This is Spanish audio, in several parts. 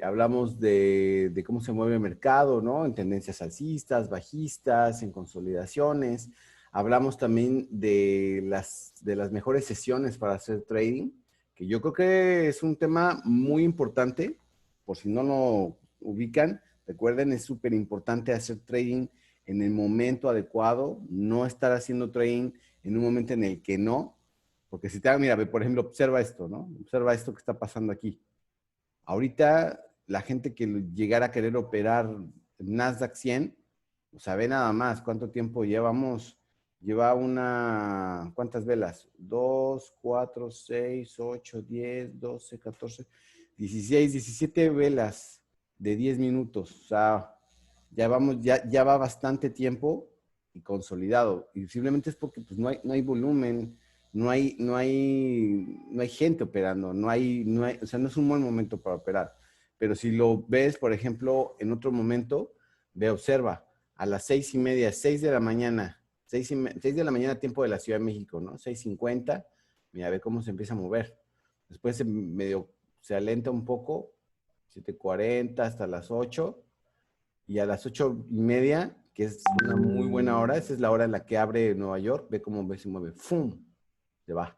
hablamos de cómo se mueve el mercado, ¿no? En tendencias alcistas, bajistas, en consolidaciones. Hablamos también de las mejores sesiones para hacer trading, que yo creo que es un tema muy importante, por si no lo ubican. Recuerden, es súper importante hacer trading en el momento adecuado, no estar haciendo trading en un momento en el que no, porque si te mira, por ejemplo, observa esto, ¿no? Observa esto que está pasando aquí. Ahorita, la gente que llegara a querer operar Nasdaq 100, o sea, ve nada más cuánto tiempo llevamos. Lleva ¿cuántas velas? 2, 4, 6, 8, 10, 12, 14, 16, 17 velas de 10 minutos. O sea, ya va bastante tiempo y consolidado. Y simplemente es porque pues, no hay volumen, no hay gente operando, o sea, no es un buen momento para operar. Pero si lo ves, por ejemplo, en otro momento, observa, a las 6:30, 6 de la mañana, 6 de la mañana, tiempo de la Ciudad de México, ¿no? 6:50, mira, ve cómo se empieza a mover. Después se alenta un poco, 7:40 hasta las 8, y a las 8:30, que es una muy buena hora, esa es la hora en la que abre Nueva York, ve cómo se mueve, ¡fum! Se va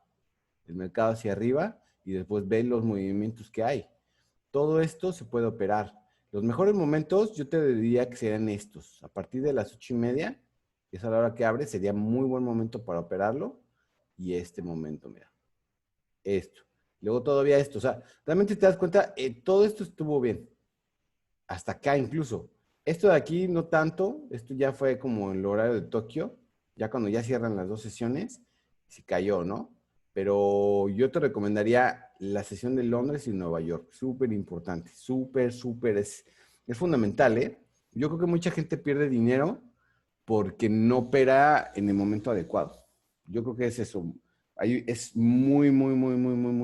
el mercado hacia arriba y después ve los movimientos que hay. Todo esto se puede operar. Los mejores momentos yo te diría que serían estos. A partir de las 8:30, que es a la hora que abre, sería muy buen momento para operarlo. Y este momento, mira, esto. Luego todavía esto. O sea, realmente te das cuenta, todo esto estuvo bien. Hasta acá incluso. Esto de aquí no tanto. Esto ya fue como en el horario de Tokio. Ya cuando ya cierran las dos sesiones, se cayó, ¿no? Pero yo te recomendaría la sesión de Londres y Nueva York. Súper importante. Súper. Es fundamental, ¿eh? Yo creo que mucha gente pierde dinero porque no opera en el momento adecuado. Yo creo que es eso. Es muy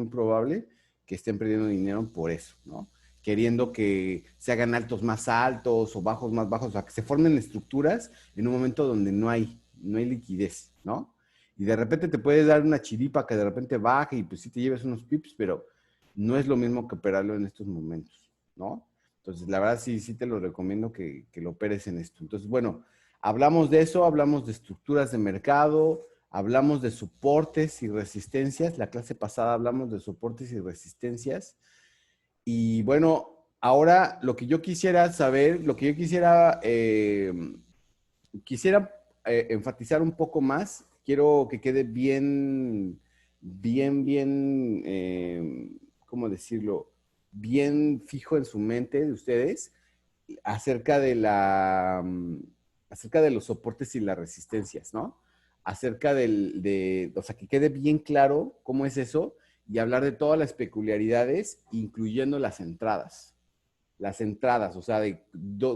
probable que estén perdiendo dinero por eso, ¿no? Queriendo que se hagan altos más altos o bajos más bajos, o sea, que se formen estructuras en un momento donde no hay liquidez, ¿no? Y de repente te puede dar una chiripa que de repente baje y pues sí te lleves unos pips, pero no es lo mismo que operarlo en estos momentos, ¿no? Entonces, la verdad sí te lo recomiendo que lo operes en esto. Entonces, bueno, hablamos de eso, hablamos de estructuras de mercado, hablamos de soportes y resistencias. La clase pasada hablamos de soportes y resistencias. Y bueno, ahora lo que yo quisiera saber, lo que yo quisiera enfatizar un poco más, quiero que quede ¿cómo decirlo? Bien fijo en su mente de ustedes acerca acerca de los soportes y las resistencias, ¿no? O sea, que quede bien claro cómo es eso y hablar de todas las peculiaridades, incluyendo las entradas. Las entradas, o sea,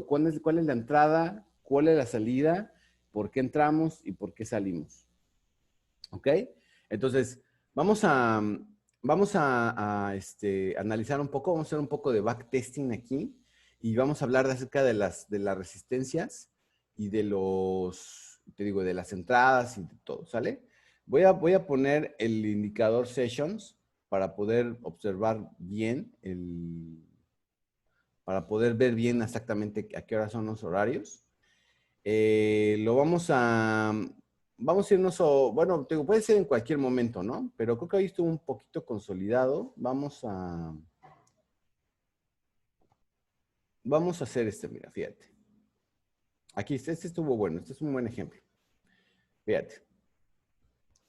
cuál es la entrada, cuál es la salida, por qué entramos y por qué salimos. ¿Ok? Entonces, vamos a, analizar un poco, vamos a hacer un poco de backtesting aquí y vamos a hablar acerca de las resistencias y de las entradas y de todo, ¿sale? Voy a poner el indicador sessions para poder observar bien, para poder ver bien exactamente a qué hora son los horarios. Lo vamos a irnos, bueno, puede ser en cualquier momento, ¿no? Pero creo que ahí estuvo un poquito consolidado. Vamos a hacer mira, fíjate. Aquí, este estuvo bueno, este es un buen ejemplo. Fíjate.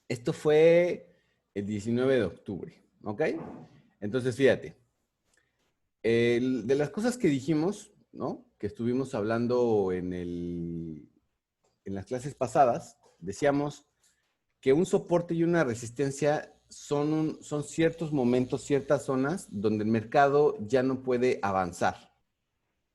Esto fue el 19 de octubre, ¿ok? Entonces, fíjate. De las cosas que dijimos, ¿no? Que estuvimos hablando en las clases pasadas, decíamos que un soporte y una resistencia son ciertos momentos, ciertas zonas donde el mercado ya no puede avanzar,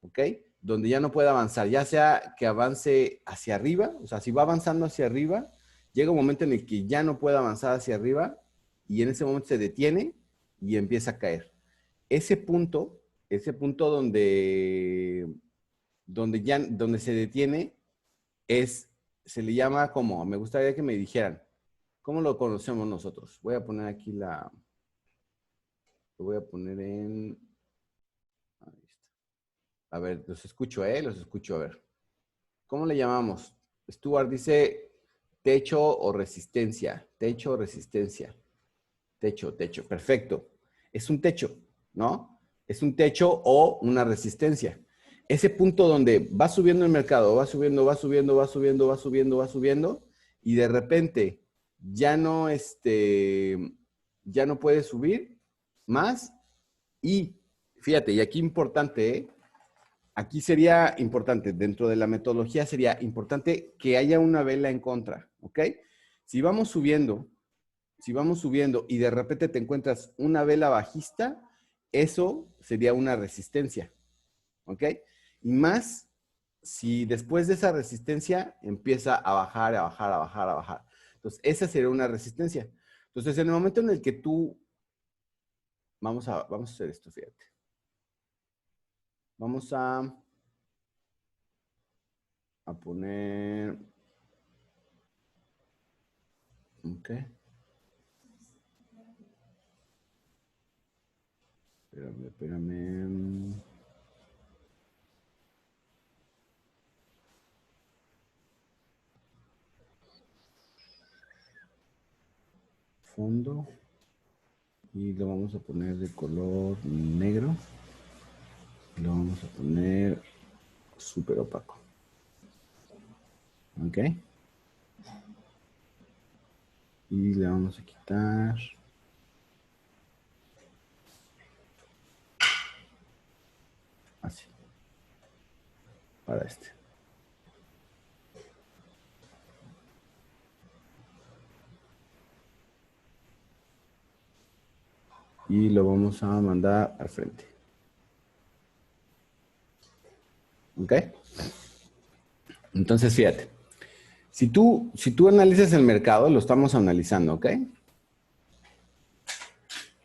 ¿ok? Donde ya no puede avanzar, ya sea que avance hacia arriba, o sea, si va avanzando hacia arriba, llega un momento en el que ya no puede avanzar hacia arriba y en ese momento se detiene y empieza a caer. Ese punto, donde se detiene, se le llama como, me gustaría que me dijeran, ¿cómo lo conocemos nosotros? Lo voy a poner en A ver, los escucho, los escucho. A ver. ¿Cómo le llamamos? Stuart dice techo o resistencia. Techo o resistencia. Techo, techo. Perfecto. Es un techo, ¿no? Es un techo o una resistencia. Ese punto donde va subiendo el mercado, va subiendo, va subiendo, va subiendo, va subiendo, va subiendo, y de repente ya no, ya no puede subir más. Y fíjate, y aquí importante, ¿eh? Aquí sería importante, dentro de la metodología sería importante que haya una vela en contra, ¿ok? Si vamos subiendo, si vamos subiendo y de repente te encuentras una vela bajista, eso sería una resistencia, ¿ok? Y más si después de esa resistencia empieza a bajar, a bajar, a bajar, a bajar. Entonces, esa sería una resistencia. Entonces, en el momento en el que tú, vamos a hacer esto, fíjate. Vamos a poner, ok. Espérame, espérame. Fondo. Y lo vamos a poner de color negro. Lo vamos a poner súper opaco. Ok. Y le vamos a quitar. Así. Para este. Y lo vamos a mandar al frente. ¿Ok? Entonces, fíjate. Si tú analizas el mercado, lo estamos analizando, ¿ok?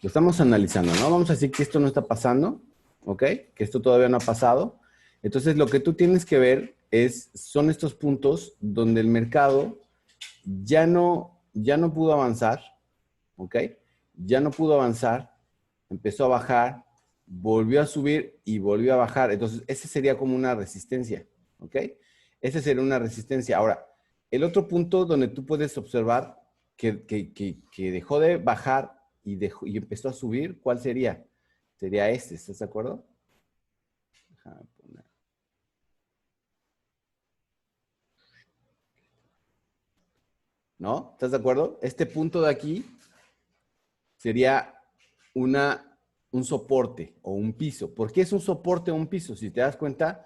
Lo estamos analizando, ¿no? Vamos a decir que esto no está pasando, ¿ok? Que esto todavía no ha pasado. Entonces, lo que tú tienes que ver son estos puntos donde el mercado ya no pudo avanzar, ¿ok? Ya no pudo avanzar, empezó a bajar, volvió a subir y volvió a bajar. Entonces, ese sería como una resistencia, ¿ok? Ese sería una resistencia. Ahora, el otro punto donde tú puedes observar que dejó de bajar y empezó a subir, ¿cuál sería? Sería este, ¿estás de acuerdo? Déjame poner. ¿No? ¿Estás de acuerdo? Este punto de aquí sería un soporte o un piso. ¿Por qué es un soporte o un piso? Si te das cuenta,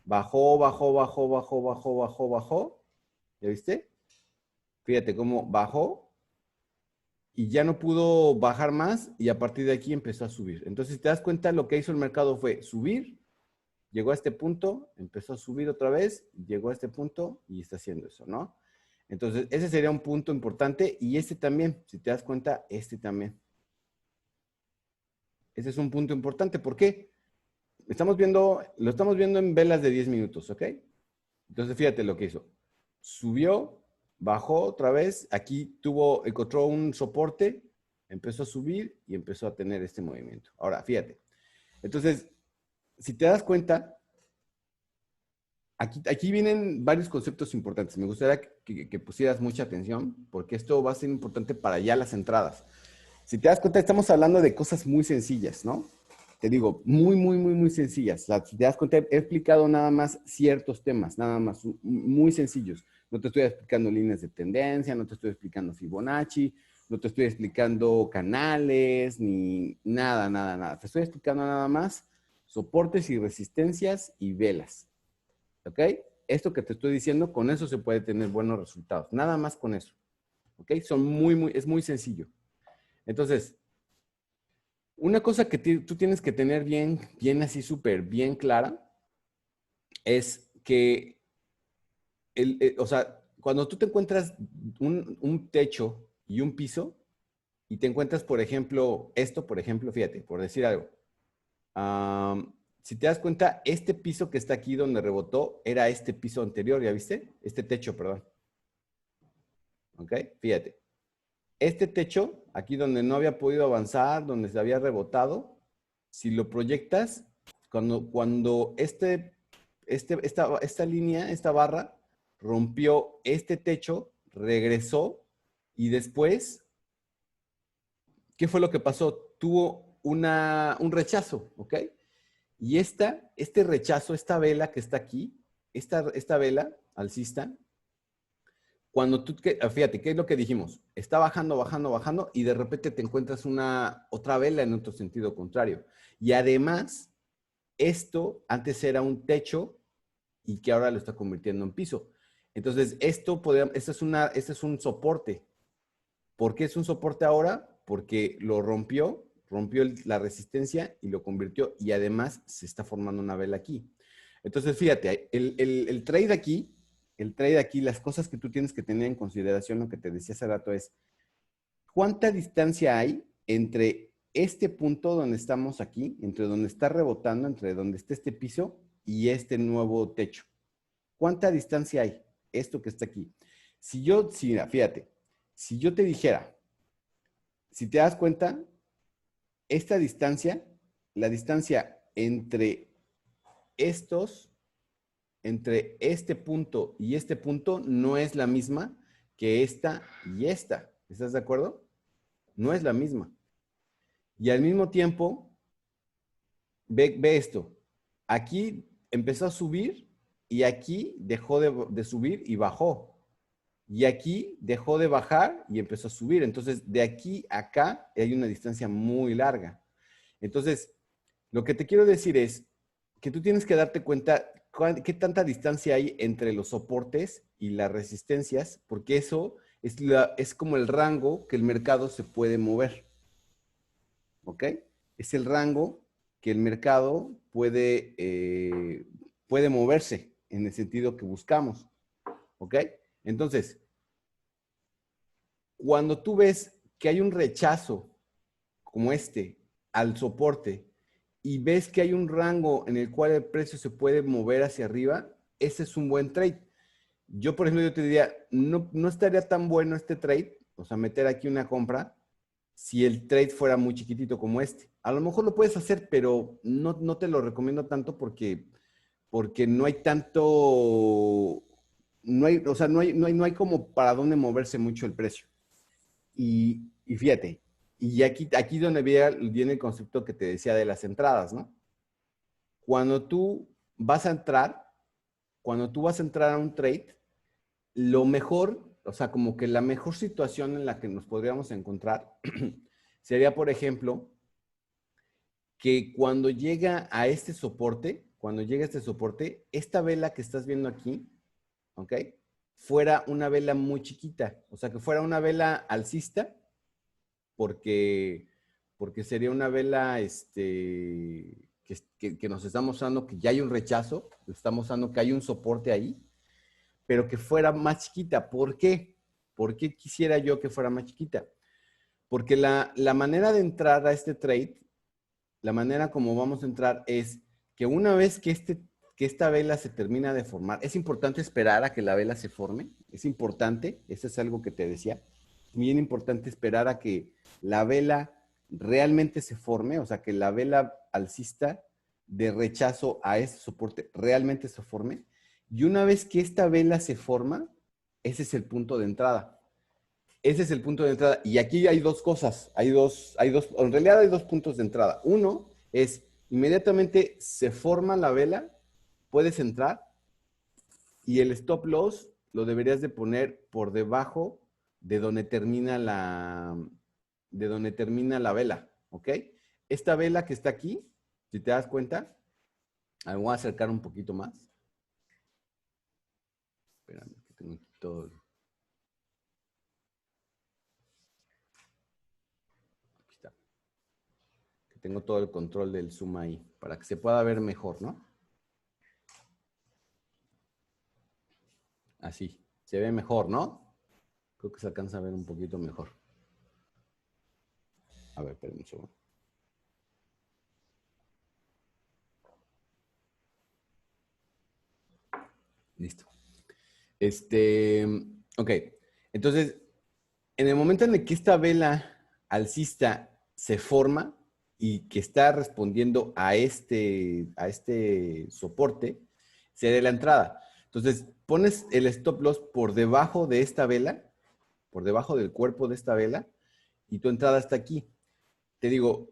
bajó, bajó, bajó, bajó, bajó, bajó, bajó. ¿Ya viste? Fíjate cómo bajó y ya no pudo bajar más y a partir de aquí empezó a subir. Entonces, si te das cuenta, lo que hizo el mercado fue subir, llegó a este punto, empezó a subir otra vez, llegó a este punto y está haciendo eso, ¿no? Entonces, ese sería un punto importante y este también, si te das cuenta, este también. Ese es un punto importante. ¿Por qué? Lo estamos viendo en velas de 10 minutos, ¿ok? Entonces, fíjate lo que hizo. Subió, bajó otra vez, aquí encontró un soporte, empezó a subir y empezó a tener este movimiento. Ahora, fíjate. Entonces, si te das cuenta, aquí vienen varios conceptos importantes. Me gustaría que pusieras mucha atención porque esto va a ser importante para ya las entradas. Si te das cuenta, estamos hablando de cosas muy sencillas, ¿no? Te digo, muy, muy, muy, muy sencillas. Si te das cuenta, he explicado nada más ciertos temas, nada más, muy sencillos. No te estoy explicando líneas de tendencia, no te estoy explicando Fibonacci, no te estoy explicando canales, ni nada, nada, nada. Te estoy explicando nada más soportes y resistencias y velas. ¿Ok? Esto que te estoy diciendo, con eso se puede tener buenos resultados. Nada más con eso. ¿Ok? Es muy sencillo. Entonces, una cosa que tú tienes que tener bien, bien así súper bien clara es que, o sea, cuando tú te encuentras un techo y un piso y te encuentras, por ejemplo, esto, por ejemplo, fíjate, por decir algo, si te das cuenta, este piso que está aquí donde rebotó era este piso anterior, ¿ya viste? Este techo, perdón. ¿Ok? Fíjate. Este techo, aquí donde no había podido avanzar, donde se había rebotado, si lo proyectas, Cuando esta línea, esta barra, rompió este techo, regresó y después, ¿qué fue lo que pasó? Tuvo un rechazo, ¿ok? Y este rechazo, esta vela que está aquí, esta vela alcista, cuando fíjate, ¿qué es lo que dijimos? Está bajando, bajando, bajando y de repente te encuentras otra vela en otro sentido contrario. Y además, esto antes era un techo y que ahora lo está convirtiendo en piso. Entonces, este es un soporte. ¿Por qué es un soporte ahora? Porque lo rompió la resistencia y lo convirtió y además se está formando una vela aquí. Entonces, fíjate, el trade aquí, las cosas que tú tienes que tener en consideración, lo que te decía hace rato es, ¿cuánta distancia hay entre este punto donde estamos aquí, entre donde está rebotando, entre donde está este piso y este nuevo techo? ¿Cuánta distancia hay? Esto que está aquí. Fíjate, si yo te dijera, si te das cuenta, esta distancia, la distancia entre este punto y este punto no es la misma que esta y esta. ¿Estás de acuerdo? No es la misma. Y al mismo tiempo, ve esto. Aquí empezó a subir y aquí dejó de subir y bajó. Y aquí dejó de bajar y empezó a subir. Entonces, de aquí a acá hay una distancia muy larga. Entonces, lo que te quiero decir es que tú tienes que darte cuenta qué tanta distancia hay entre los soportes y las resistencias, porque eso es como el rango que el mercado se puede mover. ¿Ok? Es el rango que el mercado puede moverse en el sentido que buscamos. ¿Ok? Entonces, cuando tú ves que hay un rechazo como este al soporte y ves que hay un rango en el cual el precio se puede mover hacia arriba, ese es un buen trade. Yo, por ejemplo, yo te diría, no estaría tan bueno este trade, o sea, meter aquí una compra, si el trade fuera muy chiquitito como este. A lo mejor lo puedes hacer, pero no te lo recomiendo tanto porque no hay tanto, o sea, no hay como para dónde moverse mucho el precio. Y fíjate, y aquí donde viene el concepto que te decía de las entradas, ¿no? Cuando tú vas a entrar, cuando tú vas a entrar a un trade, lo mejor, o sea, como que la mejor situación en la que nos podríamos encontrar sería, por ejemplo, que cuando llega a este soporte, esta vela que estás viendo aquí, ¿ok? Fuera una vela muy chiquita, o sea, que fuera una vela alcista, porque, porque sería una vela que nos está mostrando que ya hay un rechazo, está mostrando que hay un soporte ahí, pero que fuera más chiquita. ¿Por qué? ¿Por qué quisiera yo que fuera más chiquita? Porque la manera de entrar a este trade, la manera como vamos a entrar es que una vez que esta vela se termina de formar, es importante esperar a que la vela se forme, es importante, eso es algo que te decía, bien importante esperar a que la vela realmente se forme, o sea, que la vela alcista de rechazo a ese soporte realmente se forme, y una vez que esta vela se forma, ese es el punto de entrada. Ese es el punto de entrada. Y aquí hay dos cosas. En realidad hay dos puntos de entrada. Uno es, inmediatamente se forma la vela, puedes entrar y el stop loss lo deberías de poner por debajo de donde termina la vela, ¿ok? Esta vela que está aquí, si te das cuenta, me voy a acercar un poquito más. Espérame, que tengo aquí todo. Aquí está. Que tengo todo el control del zoom ahí, para que se pueda ver mejor, ¿no? Así, se ve mejor, ¿no? Creo que se alcanza a ver un poquito mejor. A ver, espérenme un segundo. Listo. Ok. Entonces, en el momento en el que esta vela alcista se forma y que está respondiendo a este soporte, sería la entrada. Entonces, pones el stop loss por debajo de esta vela, por debajo del cuerpo de esta vela, y tu entrada está aquí. Te digo,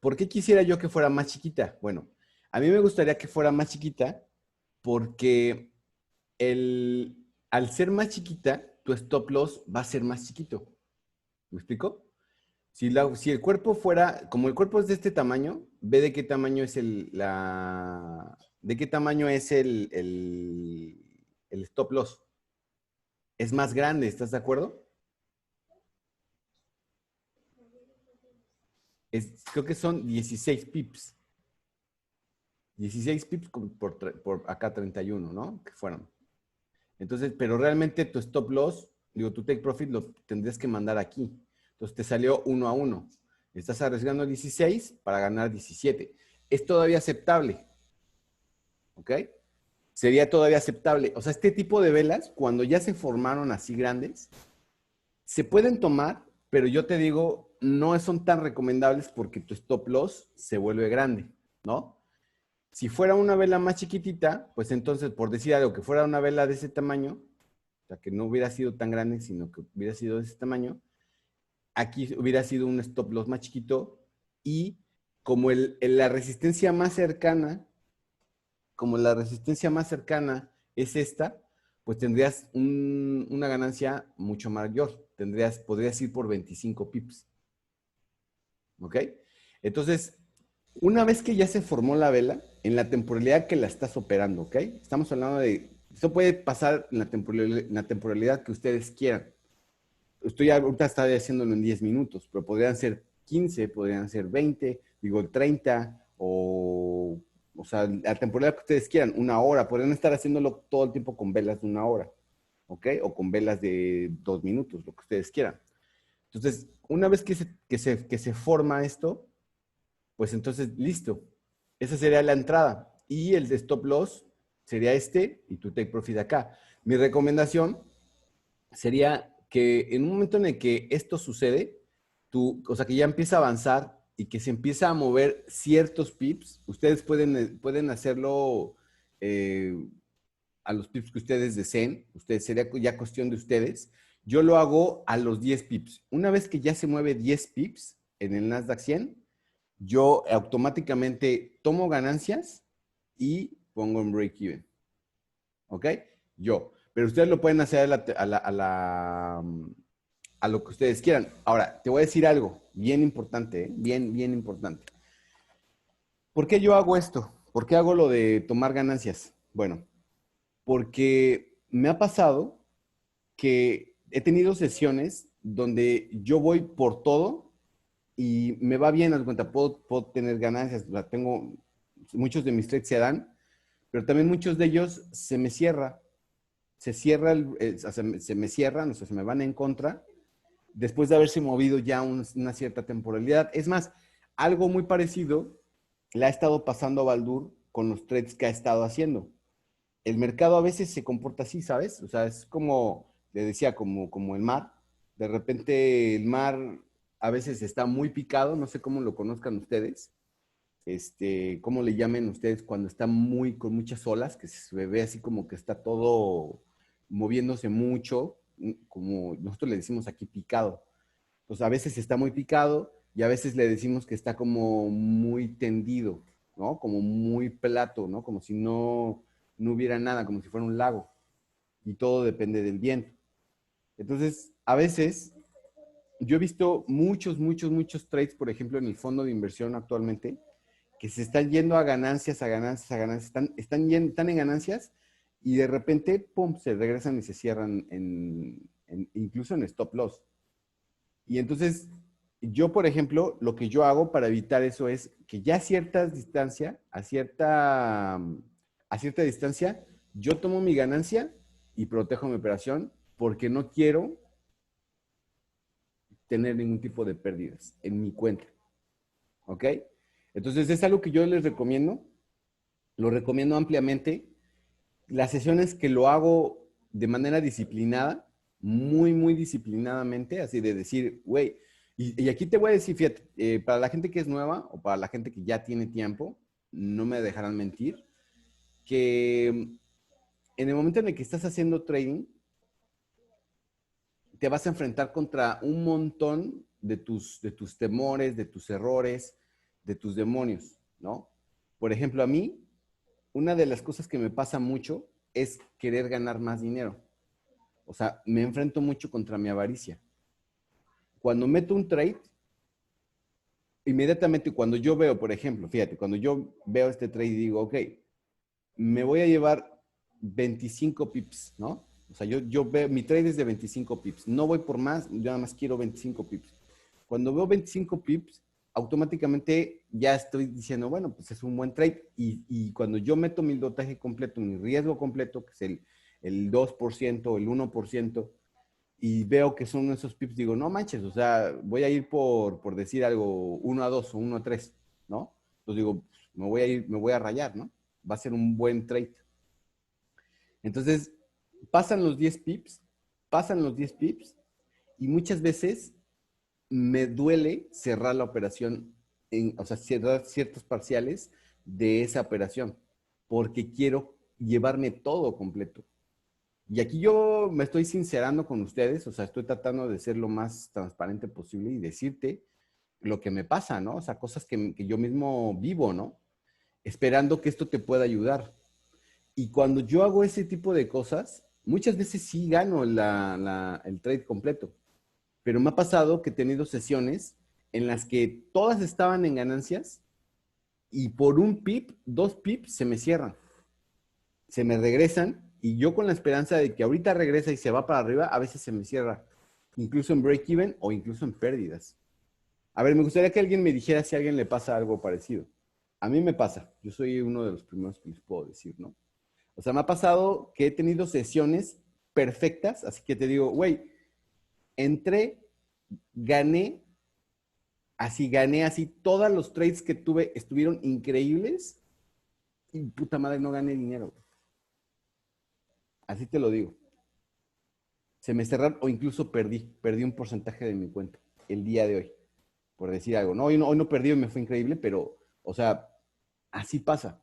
¿por qué quisiera yo que fuera más chiquita? Bueno, a mí me gustaría que fuera más chiquita porque al ser más chiquita, tu stop loss va a ser más chiquito. ¿Me explico? Si el cuerpo fuera, como el cuerpo es de este tamaño, ve de qué tamaño es de qué tamaño es el stop loss. Es más grande, ¿estás de acuerdo? Creo que son 16 pips. 16 pips por acá 31, ¿no? Que fueron. Entonces, pero realmente tu stop loss, digo, tu take profit lo tendrías que mandar aquí. Entonces te salió 1-1. Estás arriesgando 16 para ganar 17. Es todavía aceptable. ¿Ok? Sería todavía aceptable. O sea, este tipo de velas, cuando ya se formaron así grandes, se pueden tomar, pero yo te digo, no son tan recomendables porque tu stop loss se vuelve grande, ¿no? Si fuera una vela más chiquitita, pues entonces, por decir algo, que fuera una vela de ese tamaño, o sea, que no hubiera sido tan grande, sino que hubiera sido de ese tamaño, aquí hubiera sido un stop loss más chiquito y como la resistencia más cercana, como la resistencia más cercana es esta, pues tendrías una ganancia mucho mayor. Podrías ir por 25 pips. ¿Ok? Entonces, una vez que ya se formó la vela, en la temporalidad que la estás operando, ¿ok? Estamos hablando de, esto puede pasar en la temporalidad que ustedes quieran. Estoy ahorita está haciéndolo en 10 minutos, pero podrían ser 15, podrían ser 20, digo 30, o sea, la temporalidad que ustedes quieran, una hora, podrían estar haciéndolo todo el tiempo con velas de una hora, ¿ok? O con velas de 2 minutos, lo que ustedes quieran. Entonces, una vez que se forma esto, pues entonces, listo. Esa sería la entrada. Y el de stop loss sería este y tu take profit acá. Mi recomendación sería que en un momento en el que esto sucede, o sea, que ya empieza a avanzar y que se empieza a mover ciertos pips, ustedes pueden hacerlo eh, a los pips que ustedes deseen. Sería ya cuestión de ustedes. Yo lo hago a los 10 pips. Una vez que ya se mueve 10 pips en el Nasdaq 100, yo automáticamente tomo ganancias y pongo en break-even. ¿Ok? Yo. Pero ustedes lo pueden hacer a lo que ustedes quieran. Ahora, te voy a decir algo bien importante, ¿eh? Bien, bien importante. ¿Por qué yo hago esto? ¿Por qué hago lo de tomar ganancias? Bueno, porque me ha pasado que he tenido sesiones donde yo voy por todo y me va bien, haz cuenta, puedo tener ganancias, muchos de mis trades se dan, pero también muchos de ellos se cierra, se me cierran, o sea, se me van en contra, después de haberse movido ya una cierta temporalidad. Es más, algo muy parecido le ha estado pasando a Baldur con los trades que ha estado haciendo. El mercado a veces se comporta así, ¿sabes? O sea, es como, le decía, como el mar. De repente el mar a veces está muy picado, no sé cómo lo conozcan ustedes, cómo le llamen ustedes cuando está con muchas olas, que se ve así como que está todo moviéndose mucho, como nosotros le decimos aquí picado. Pues a veces está muy picado y a veces le decimos que está como muy tendido, ¿no? Como muy plato, ¿no? Como si no hubiera nada, como si fuera un lago. Y todo depende del viento. Entonces, a veces yo he visto muchos trades, por ejemplo, en el fondo de inversión actualmente, que se están yendo a ganancias, a ganancias, a ganancias, están en ganancias y de repente, pum, se regresan y se cierran incluso en stop loss. Y entonces, yo, por ejemplo, lo que yo hago para evitar eso es que ya a cierta distancia, a cierta distancia, yo tomo mi ganancia y protejo mi operación porque no quiero tener ningún tipo de pérdidas en mi cuenta. ¿Ok? Entonces, es algo que yo les recomiendo, lo recomiendo ampliamente. Las sesiones que lo hago de manera disciplinada, muy disciplinadamente, así de decir, güey, Y aquí te voy a decir, fíjate, para la gente que es nueva o para la gente que ya tiene tiempo, no me dejarán mentir, que en el momento en el que estás haciendo trading, te vas a enfrentar contra un montón de tus temores, de tus errores, de tus demonios, ¿no? Por ejemplo, a mí, una de las cosas que me pasa mucho es querer ganar más dinero. O sea, me enfrento mucho contra mi avaricia. Cuando meto un trade, inmediatamente cuando yo veo, por ejemplo, fíjate, cuando yo veo este trade y digo, ok, me voy a llevar 25 pips, ¿no? O sea, yo veo, mi trade es de 25 pips. No voy por más, yo nada más quiero 25 pips. Cuando veo 25 pips, automáticamente ya estoy diciendo, bueno, pues es un buen trade. Y cuando yo meto mi lotaje completo, mi riesgo completo, que es el 2%, el 1%, y veo que son esos pips, digo, no manches, o sea, voy a ir por decir algo, 1-2 o 1-3, ¿no? Entonces digo, me voy a ir, me voy a rayar, ¿no? Va a ser un buen trade. Entonces, pasan los 10 pips, pasan los 10 pips, y muchas veces me duele cerrar la operación, o sea, cerrar ciertos parciales de esa operación, porque quiero llevarme todo completo. Y aquí yo me estoy sincerando con ustedes, o sea, estoy tratando de ser lo más transparente posible y decirte lo que me pasa, ¿no? O sea, cosas que yo mismo vivo, ¿no? Esperando que esto te pueda ayudar. Y cuando yo hago ese tipo de cosas, muchas veces sí gano el trade completo. Pero me ha pasado que he tenido sesiones en las que todas estaban en ganancias y por un pip, 2 pips se me cierran, se me regresan y yo con la esperanza de que ahorita regresa y se va para arriba, a veces se me cierra, incluso en break-even o incluso en pérdidas. A ver, me gustaría que alguien me dijera si a alguien le pasa algo parecido. A mí me pasa, yo soy uno de los primeros que les puedo decir, ¿no? O sea, me ha pasado que he tenido sesiones perfectas, así que te digo, güey, entré, gané, gané así, todos los trades que tuve estuvieron increíbles y puta madre, no gané dinero. Así te lo digo. Se me cerraron o incluso perdí un porcentaje de mi cuenta el día de hoy, por decir algo. No, hoy no perdí y me fue increíble, pero, o sea, así pasa.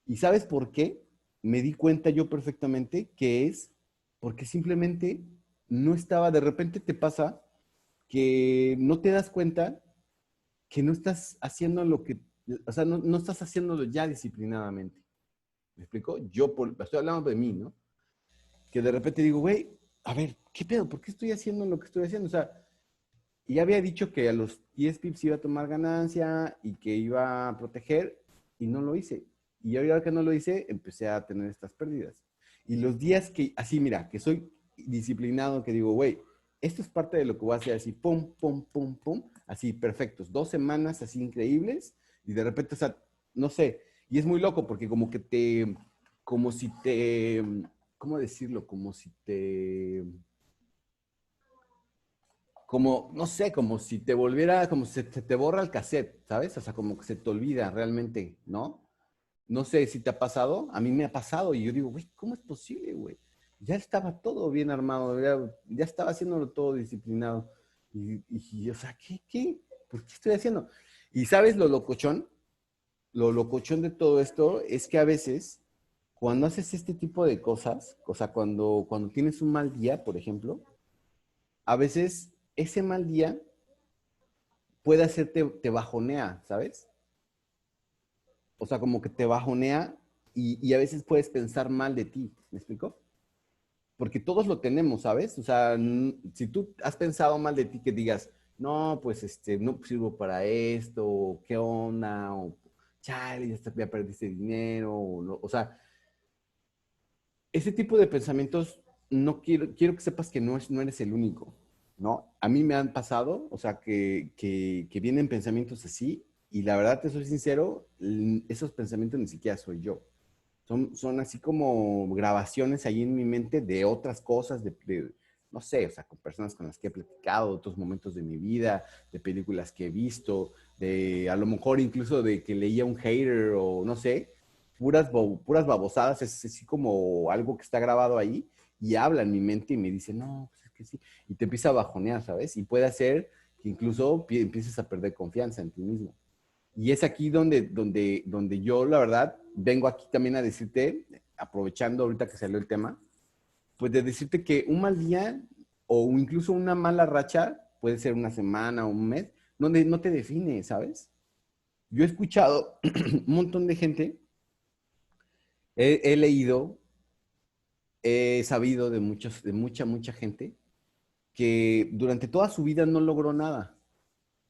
¿Y sabes por qué? Me di cuenta yo perfectamente que es porque simplemente no estaba, de repente te pasa que no te das cuenta que no estás haciendo lo que, o sea, no estás haciéndolo ya disciplinadamente. ¿Me explico? Estoy hablando de mí, ¿no? Que de repente digo, güey, a ver, ¿qué pedo? ¿Por qué estoy haciendo lo que estoy haciendo? O sea, y ya había dicho que a los 10 pips iba a tomar ganancia y que iba a proteger y no lo hice. Y ahora que no lo hice, empecé a tener estas pérdidas. Y los días que, así mira, que soy disciplinado, que digo, güey, esto es parte de lo que voy a hacer, así, pum, pum, pum, pum, así, perfectos. 2 semanas así increíbles y de repente, o sea, no sé. Y es muy loco porque como que como si te, ¿cómo decirlo? Como si te como, no sé, como si te volviera, como si se te borra el cassette, ¿sabes? O sea, como que se te olvida realmente, ¿no? No sé si te ha pasado, a mí me ha pasado y yo digo, güey, ¿cómo es posible, güey? Ya estaba todo bien armado, ya estaba haciéndolo todo disciplinado. O sea, ¿qué? ¿Por qué estoy haciendo? Y sabes lo locochón de todo esto es que a veces, cuando haces este tipo de cosas, o sea, cuando tienes un mal día, por ejemplo, a veces ese mal día puede hacerte, te bajonea, ¿sabes? O sea, como que te bajonea y a veces puedes pensar mal de ti, ¿me explico? Porque todos lo tenemos, ¿sabes? O sea, si tú has pensado mal de ti, que digas, no, pues no sirvo para esto, o qué onda, o chale, ya perdiste dinero, o sea, ese tipo de pensamientos no quiero que sepas que no eres el único, ¿no? A mí me han pasado, o sea, que vienen pensamientos así y la verdad, te soy sincero, esos pensamientos ni siquiera soy yo. Son así como grabaciones ahí en mi mente de otras cosas, no sé, o sea, con personas con las que he platicado, otros momentos de mi vida, de películas que he visto, de a lo mejor incluso de que leía un hater o no sé, puras babosadas, es así como algo que está grabado ahí y habla en mi mente y me dice, no, pues es que sí, y te empieza a bajonear, ¿sabes? Y puede hacer que incluso empieces a perder confianza en ti mismo. Y es aquí donde yo, la verdad, vengo aquí también a decirte, aprovechando ahorita que salió el tema, pues de decirte que un mal día o incluso una mala racha, puede ser una semana o un mes, no te define, ¿sabes? Yo he escuchado un montón de gente, he leído, he sabido mucha gente que durante toda su vida no logró nada.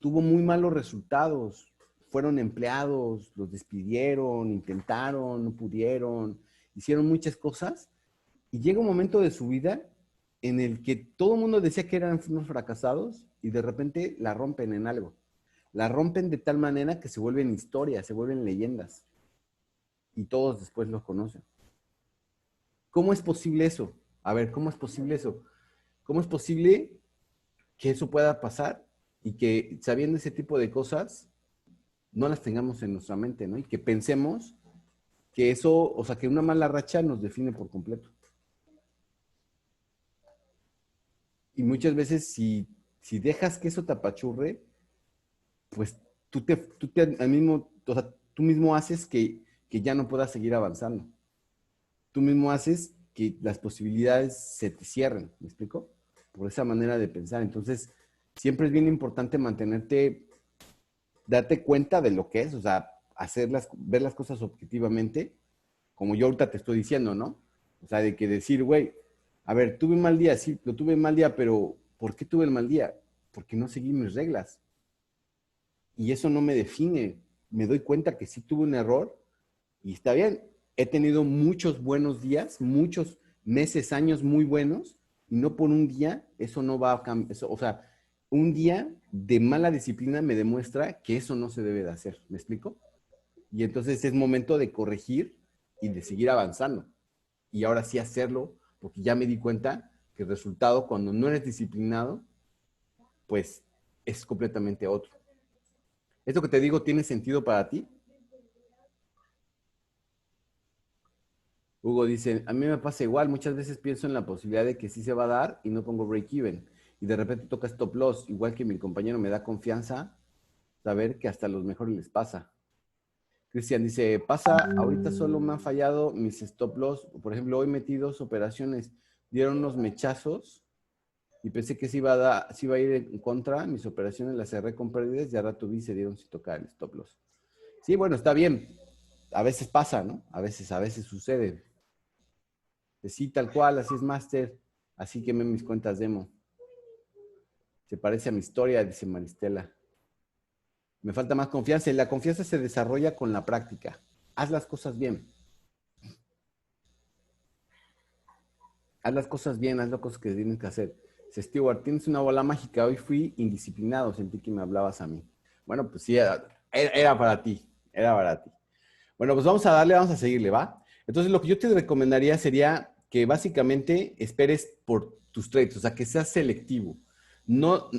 Tuvo muy malos resultados. Fueron empleados, los despidieron, intentaron, no pudieron, hicieron muchas cosas. Y llega un momento de su vida en el que todo el mundo decía que eran unos fracasados y de repente la rompen en algo. La rompen de tal manera que se vuelven historias, se vuelven leyendas. Y todos después los conocen. ¿Cómo es posible eso? A ver, ¿cómo es posible eso? ¿Cómo es posible que eso pueda pasar y que sabiendo ese tipo de cosas no las tengamos en nuestra mente, ¿no? Y que pensemos que eso, o sea, que una mala racha nos define por completo. Y muchas veces si dejas que eso te apachurre, pues tú mismo haces que ya no puedas seguir avanzando. Tú mismo haces que las posibilidades se te cierren, ¿me explico? Por esa manera de pensar. Entonces, siempre es bien importante darte cuenta de lo que es, o sea, ver las cosas objetivamente, como yo ahorita te estoy diciendo, ¿no? O sea, de que decir, güey, a ver, tuve un mal día, sí, lo tuve un mal día, pero ¿por qué tuve el mal día? Porque no seguí mis reglas. Y eso no me define. Me doy cuenta que sí tuve un error y está bien. He tenido muchos buenos días, muchos meses, años muy buenos, y no por un día, eso no va a cambiar. O sea, un día de mala disciplina me demuestra que eso no se debe de hacer. ¿Me explico? Y entonces es momento de corregir y de seguir avanzando. Y ahora sí hacerlo, porque ya me di cuenta que el resultado cuando no eres disciplinado, pues es completamente otro. ¿Esto que te digo tiene sentido para ti? Hugo dice, a mí me pasa igual, muchas veces pienso en la posibilidad de que sí se va a dar y no pongo break-even. Y de repente toca stop loss, igual que mi compañero me da confianza saber que hasta a los mejores les pasa. Cristian dice, ahorita solo me han fallado mis stop loss. Por ejemplo, hoy metí 2 operaciones, dieron unos mechazos y pensé que sí iba a ir en contra. Mis operaciones las cerré con pérdidas y a rato vi se dieron sin tocar el stop loss. Sí, bueno, está bien. A veces pasa, ¿no? A veces sucede. Sí, tal cual, así es, Master. Así quemé mis cuentas demo. Se parece a mi historia, dice Maristela. Me falta más confianza y la confianza se desarrolla con la práctica. Haz las cosas bien. Haz las cosas bien, haz las cosas que tienes que hacer. Dice Stewart, tienes una bola mágica. Hoy fui indisciplinado, sentí que me hablabas a mí. Bueno, pues sí, era para ti. Era para ti. Bueno, pues vamos a darle, vamos a seguirle, ¿va? Entonces, lo que yo te recomendaría sería que básicamente esperes por tus trades, o sea, que seas selectivo. No,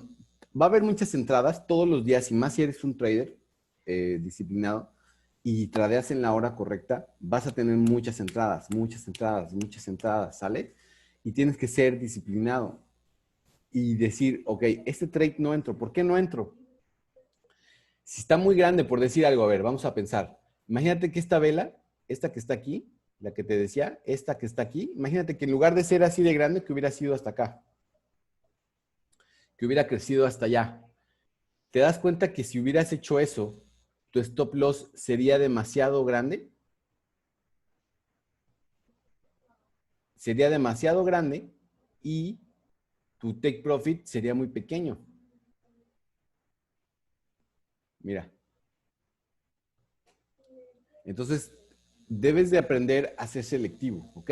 va a haber muchas entradas todos los días, y más si eres un trader disciplinado y tradeas en la hora correcta, vas a tener muchas entradas, ¿sale? Y tienes que ser disciplinado y decir, ok, este trade no entro. ¿Por qué no entro? Si está muy grande, por decir algo, a ver, vamos a pensar. Imagínate que esta vela, esta que está aquí, la que te decía, esta que está aquí, imagínate que en lugar de ser así de grande, que hubiera sido hasta acá, que hubiera crecido hasta allá. ¿Te das cuenta que si hubieras hecho eso, tu stop loss sería demasiado grande? Sería demasiado grande y tu take profit sería muy pequeño. Mira. Entonces, debes de aprender a ser selectivo, ¿ok?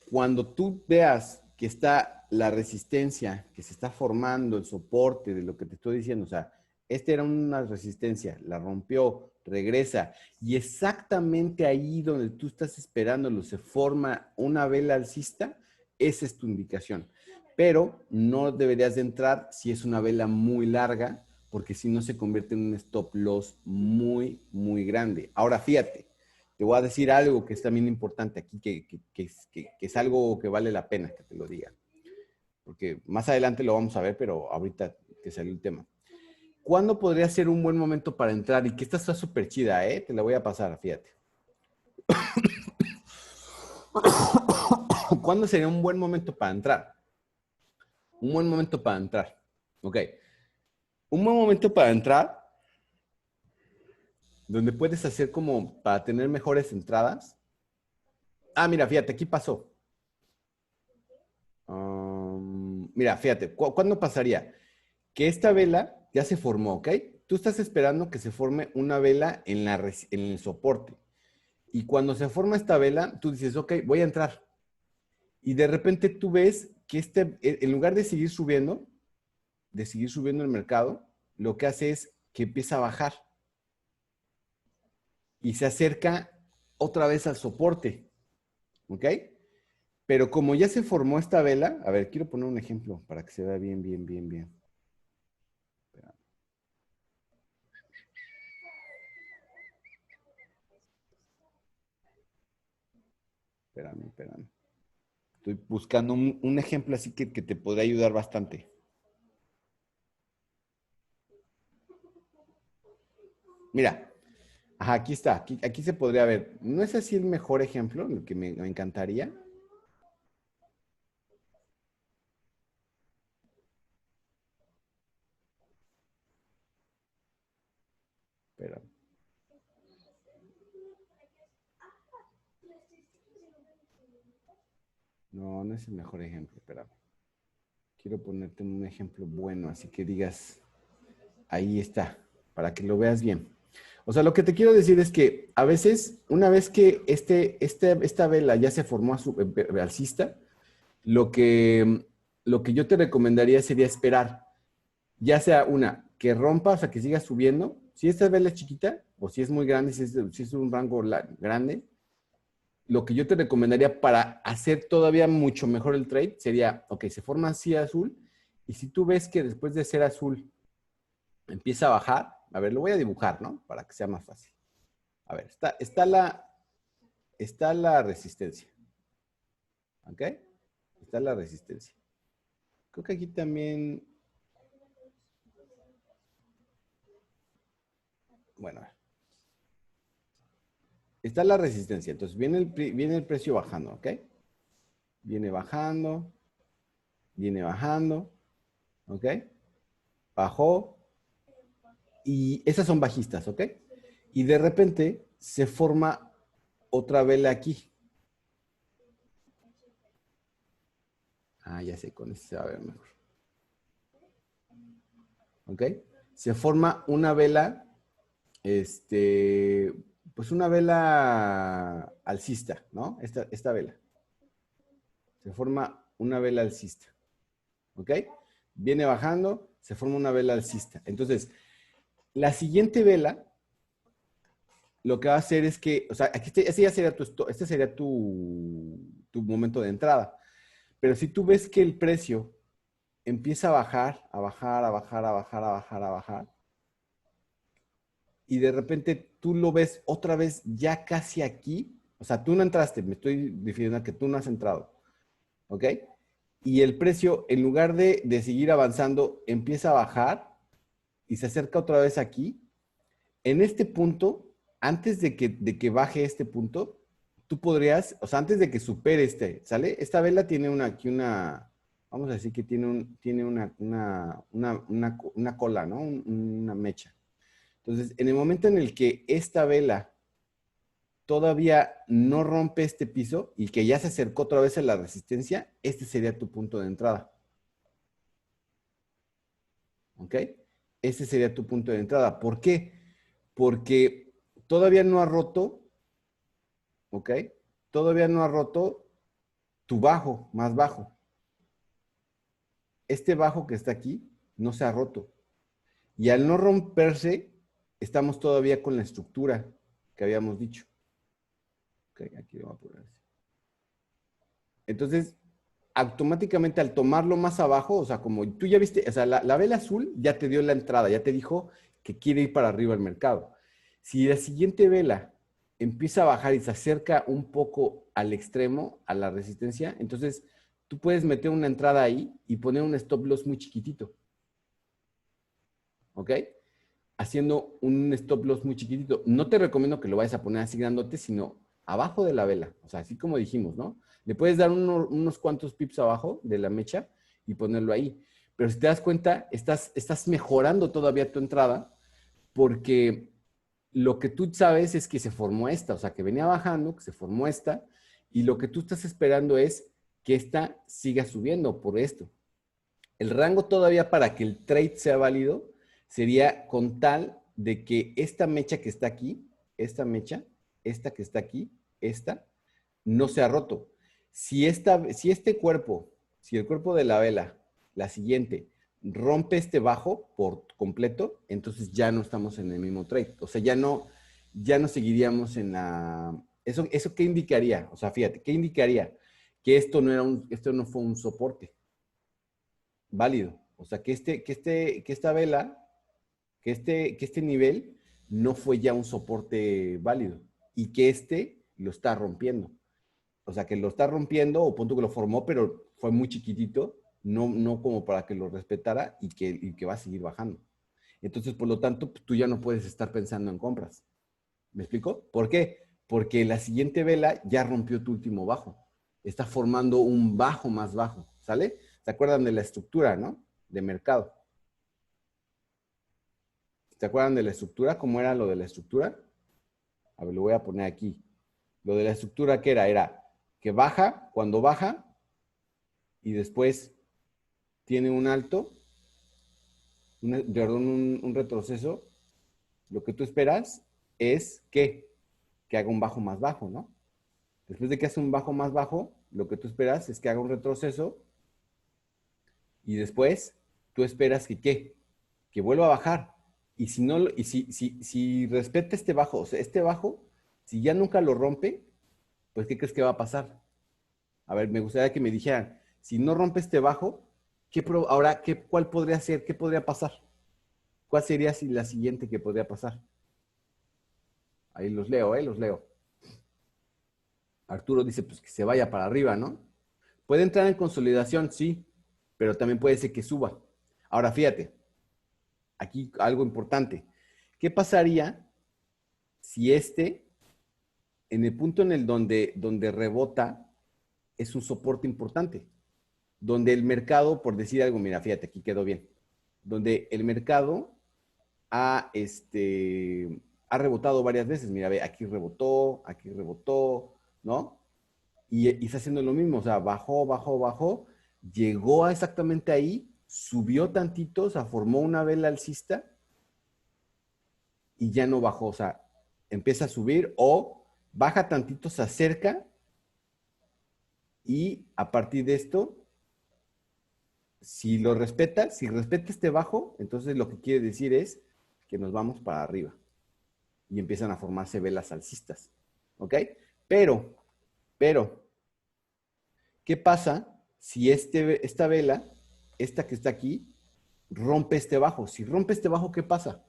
Cuando tú veas que está la resistencia, que se está formando el soporte de lo que te estoy diciendo, o sea, esta era una resistencia, la rompió, regresa, y exactamente ahí donde tú estás esperándolo se forma una vela alcista, esa es tu indicación. Pero no deberías de entrar si es una vela muy larga, porque si no se convierte en un stop loss muy, muy grande. Ahora, fíjate, te voy a decir algo que es también importante aquí, que es algo que vale la pena que te lo diga. Porque más adelante lo vamos a ver, pero ahorita que salió el tema. ¿Cuándo podría ser un buen momento para entrar? Y que esta está súper chida, ¿eh? Te la voy a pasar, fíjate. ¿Cuándo sería un buen momento para entrar? Un buen momento para entrar. Ok. Un buen momento para entrar, donde puedes hacer como para tener mejores entradas. Ah, mira, fíjate, aquí pasó. Mira, fíjate, ¿cuándo pasaría? Que esta vela ya se formó, ¿ok? Tú estás esperando que se forme una vela en el soporte. Y cuando se forma esta vela, tú dices, ok, voy a entrar. Y de repente tú ves que en lugar de seguir subiendo el mercado, lo que hace es que empieza a bajar y se acerca otra vez al soporte, ¿ok? Pero como ya se formó esta vela, a ver, quiero poner un ejemplo para que se vea bien, bien, bien, bien. Espérame, espérame. Estoy buscando un ejemplo así que te podría ayudar bastante. Mira, ajá, aquí está, aquí se podría ver. ¿No es así el mejor ejemplo, el que me encantaría? Pero no, no es el mejor ejemplo, espérame. Quiero ponerte un ejemplo bueno, así que digas, ahí está, para que lo veas bien. O sea, lo que te quiero decir es que a veces, una vez que esta vela ya se formó alcista, lo que, lo que yo te recomendaría sería esperar, ya sea una que rompa, o sea, que siga subiendo. Si esta vela es chiquita, o si es muy grande, si es un rango grande, lo que yo te recomendaría para hacer todavía mucho mejor el trade sería, ok, se forma así azul, y si tú ves que después de ser azul empieza a bajar, a ver, lo voy a dibujar, ¿no? Para que sea más fácil. A ver, está la resistencia, ¿ok? Está la resistencia. Creo que aquí también, bueno, está la resistencia. Entonces viene el precio bajando, ¿ok? Viene bajando, ¿ok? Bajó y esas son bajistas, ¿ok? Y de repente se forma otra vela aquí. Ah, ya sé, con este se va a ver mejor. ¿Ok? Se forma una vela, pues una vela alcista, ¿no? Esta vela. Se forma una vela alcista. ¿Ok? Viene bajando, se forma una vela alcista. Entonces, la siguiente vela, lo que va a hacer es que, o sea, aquí este ya sería este sería tu momento de entrada. Pero si tú ves que el precio empieza a bajar, a bajar, a bajar, a bajar, a bajar, a bajar, y de repente tú lo ves otra vez ya casi aquí, o sea, tú no entraste, me estoy refiriendo a que tú no has entrado, ¿ok? Y el precio, en lugar de seguir avanzando, empieza a bajar y se acerca otra vez aquí. En este punto, antes de que baje este punto, tú podrías, o sea, antes de que supere ¿sale? Esta vela tiene aquí vamos a decir que tiene una cola, ¿no? Una mecha. Entonces, en el momento en el que esta vela todavía no rompe este piso y que ya se acercó otra vez a la resistencia, este sería tu punto de entrada. ¿Ok? Este sería tu punto de entrada. ¿Por qué? Porque todavía no ha roto, ¿ok? Todavía no ha roto tu bajo, más bajo. Este bajo que está aquí no se ha roto. Y al no romperse, estamos todavía con la estructura que habíamos dicho. Ok, aquí lo voy a poner así. Entonces, automáticamente al tomarlo más abajo, o sea, como tú ya viste, o sea, la vela azul ya te dio la entrada, ya te dijo que quiere ir para arriba el mercado. Si la siguiente vela empieza a bajar y se acerca un poco al extremo, a la resistencia, entonces tú puedes meter una entrada ahí y poner un stop loss muy chiquitito. ¿ok? Haciendo un stop loss muy chiquitito. No te recomiendo que lo vayas a poner así grandote, sino abajo de la vela. O sea, así como dijimos, ¿no? Le puedes dar unos cuantos pips abajo de la mecha y ponerlo ahí. Pero si te das cuenta, estás mejorando todavía tu entrada porque lo que tú sabes es que se formó esta, o sea, que venía bajando, que se formó esta, y lo que tú estás esperando es que esta siga subiendo por esto. El rango todavía para que el trade sea válido sería con tal de que esta mecha que está aquí, esta mecha, esta que está aquí, esta, no se ha roto. Si este cuerpo, si el cuerpo de la vela, la siguiente, rompe este bajo por completo, entonces ya no estamos en el mismo trade. O sea, ya no seguiríamos en la... ¿Eso qué indicaría? O sea, fíjate, ¿qué indicaría? Que esto no fue un soporte válido. O sea, que esta vela, que este nivel no fue ya un soporte válido y que este lo está rompiendo. O sea, que lo está rompiendo o punto que lo formó, pero fue muy chiquitito, no como para que lo respetara y que va a seguir bajando. Entonces, por lo tanto, tú ya no puedes estar pensando en compras. ¿Me explico? ¿Por qué? Porque la siguiente vela ya rompió tu último bajo. Está formando un bajo más bajo, ¿sale? ¿Se acuerdan de la estructura, no? De mercado. ¿Se acuerdan de la estructura? ¿Cómo era lo de la estructura? A ver, lo voy a poner aquí. Lo de la estructura, ¿qué era? Era que baja, cuando baja, y después tiene un alto, un retroceso, lo que tú esperas es que haga un bajo más bajo, ¿no? Después de que hace un bajo más bajo, lo que tú esperas es que haga un retroceso y después tú esperas que vuelva a bajar. Y si no, si respeta este bajo, o sea, este bajo, si ya nunca lo rompe, pues ¿qué crees que va a pasar? A ver, me gustaría que me dijeran, si no rompe este bajo, ahora, ¿cuál podría ser? ¿Qué podría pasar? ¿Cuál sería la siguiente que podría pasar? Ahí los leo, los leo. Arturo dice, pues que se vaya para arriba, ¿no? Puede entrar en consolidación, sí, pero también puede ser que suba. Ahora, fíjate, aquí algo importante. ¿Qué pasaría si en el punto en el donde rebota, es un soporte importante? Donde el mercado, por decir algo, mira, fíjate, aquí quedó bien. Donde el mercado ha rebotado varias veces. Mira, ve, aquí rebotó, ¿no? Y está haciendo lo mismo, o sea, bajó, bajó, bajó, llegó a exactamente ahí, subió tantito, o sea, formó una vela alcista y ya no bajó, o sea, empieza a subir o baja tantito, se acerca y a partir de esto, si respeta este bajo, entonces lo que quiere decir es que nos vamos para arriba y empiezan a formarse velas alcistas, ¿ok? Pero, ¿qué pasa si esta vela, esta que está aquí, rompe este bajo? Si rompe este bajo, ¿qué pasa?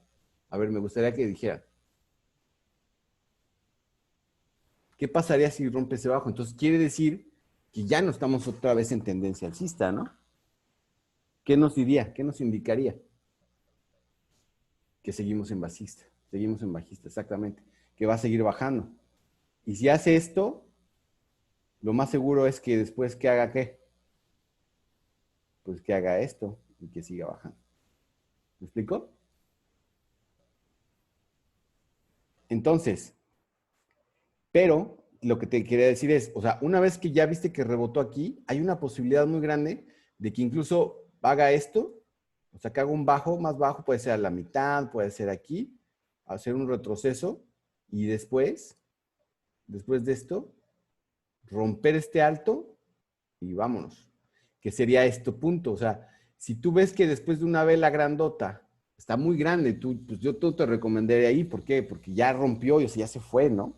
A ver, me gustaría que dijera. ¿Qué pasaría si rompe ese bajo? Entonces quiere decir que ya no estamos otra vez en tendencia alcista, ¿no? ¿Qué nos diría? ¿Qué nos indicaría? Que seguimos en bajista, exactamente, que va a seguir bajando. Y si hace esto, lo más seguro es que después que haga qué, pues que haga esto y que siga bajando. ¿Me explico? Entonces, pero lo que te quería decir es, o sea, una vez que ya viste que rebotó aquí, hay una posibilidad muy grande de que incluso haga esto, o sea, que haga un bajo más bajo, puede ser a la mitad, puede ser aquí, hacer un retroceso y después de esto, romper este alto y vámonos. Que sería este punto. O sea, si tú ves que después de una vela grandota está muy grande, pues yo te recomendaría ahí. ¿Por qué? Porque ya rompió y o sea, ya se fue, ¿no?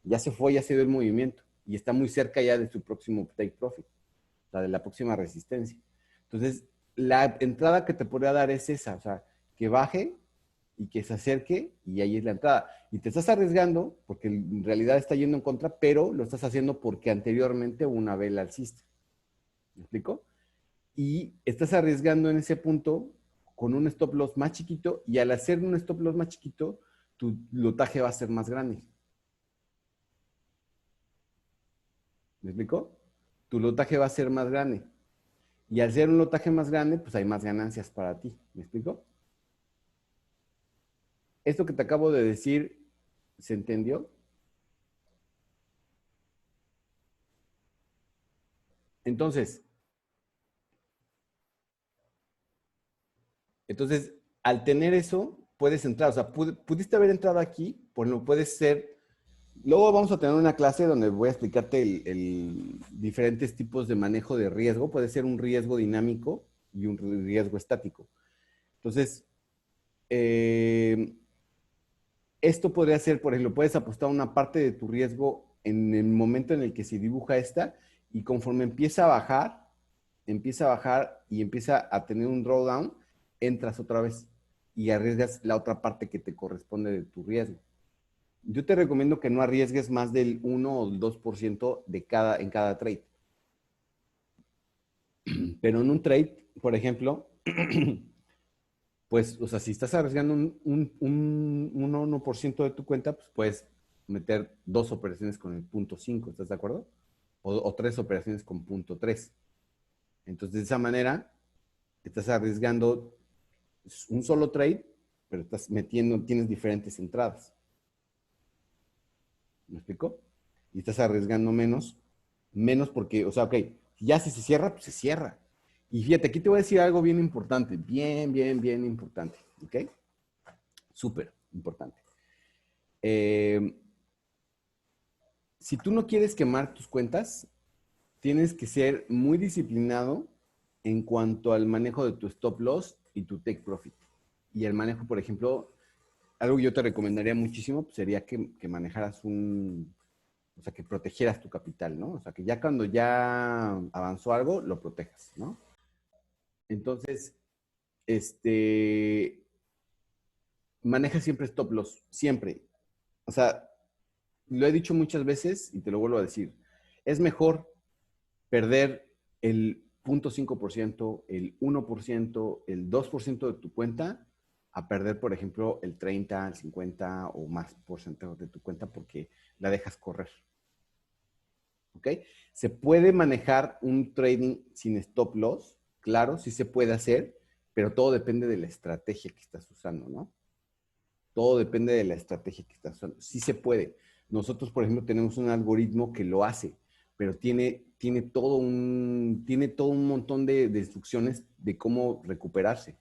Ya se fue, ya se dio el movimiento y está muy cerca ya de su próximo take profit, o sea, de la próxima resistencia. Entonces, la entrada que te podría dar es esa, o sea, que baje y que se acerque y ahí es la entrada. Y te estás arriesgando porque en realidad está yendo en contra, pero lo estás haciendo porque anteriormente hubo una vela alcista. ¿Me explico? Y estás arriesgando en ese punto con un stop loss más chiquito y al hacer un stop loss más chiquito, tu lotaje va a ser más grande. ¿Me explico? Tu lotaje va a ser más grande. Y al ser un lotaje más grande, pues hay más ganancias para ti. ¿Me explico? Esto que te acabo de decir, ¿se entendió? Entonces, Entonces, al tener eso, puedes entrar. O sea, pudiste haber entrado aquí, pues no puedes ser. Luego vamos a tener una clase donde voy a explicarte diferentes tipos de manejo de riesgo. Puede ser un riesgo dinámico y un riesgo estático. Entonces, eh, esto podría ser, por ejemplo, puedes apostar una parte de tu riesgo en el momento en el que se dibuja esta y conforme empieza a bajar y empieza a tener un drawdown, entras otra vez y arriesgas la otra parte que te corresponde de tu riesgo. Yo te recomiendo que no arriesgues más del 1 o el 2% en cada trade. Pero en un trade, por ejemplo, pues, o sea, si estás arriesgando un 1% de tu cuenta, pues puedes meter 2 operaciones con el punto 5, ¿estás de acuerdo? O 3 operaciones con punto 3. Entonces, de esa manera, estás arriesgando un solo trade, pero estás tienes diferentes entradas. ¿Me explico? Y estás arriesgando menos porque, o sea, ok, ya si se cierra, pues se cierra. Y fíjate, aquí te voy a decir algo bien importante, bien importante, ¿ok? Súper importante. Si tú no quieres quemar tus cuentas, tienes que ser muy disciplinado en cuanto al manejo de tu stop loss y tu take profit. Y el manejo, por ejemplo, algo que yo te recomendaría muchísimo pues, sería que manejaras o sea, que protegieras tu capital, ¿no? O sea, que ya cuando ya avanzó algo, lo protejas, ¿no? Entonces, maneja siempre stop loss, siempre. O sea, lo he dicho muchas veces y te lo vuelvo a decir. Es mejor perder el 0.5%, el 1%, el 2% de tu cuenta a perder, por ejemplo, el 30, el 50 o más porcentaje de tu cuenta porque la dejas correr. ¿Ok? ¿Se puede manejar un trading sin stop loss? Claro, sí se puede hacer, pero todo depende de la estrategia que estás usando, ¿no? Todo depende de la estrategia que estás usando. Sí se puede. Nosotros, por ejemplo, tenemos un algoritmo que lo hace, pero tiene todo un montón de instrucciones de cómo recuperarse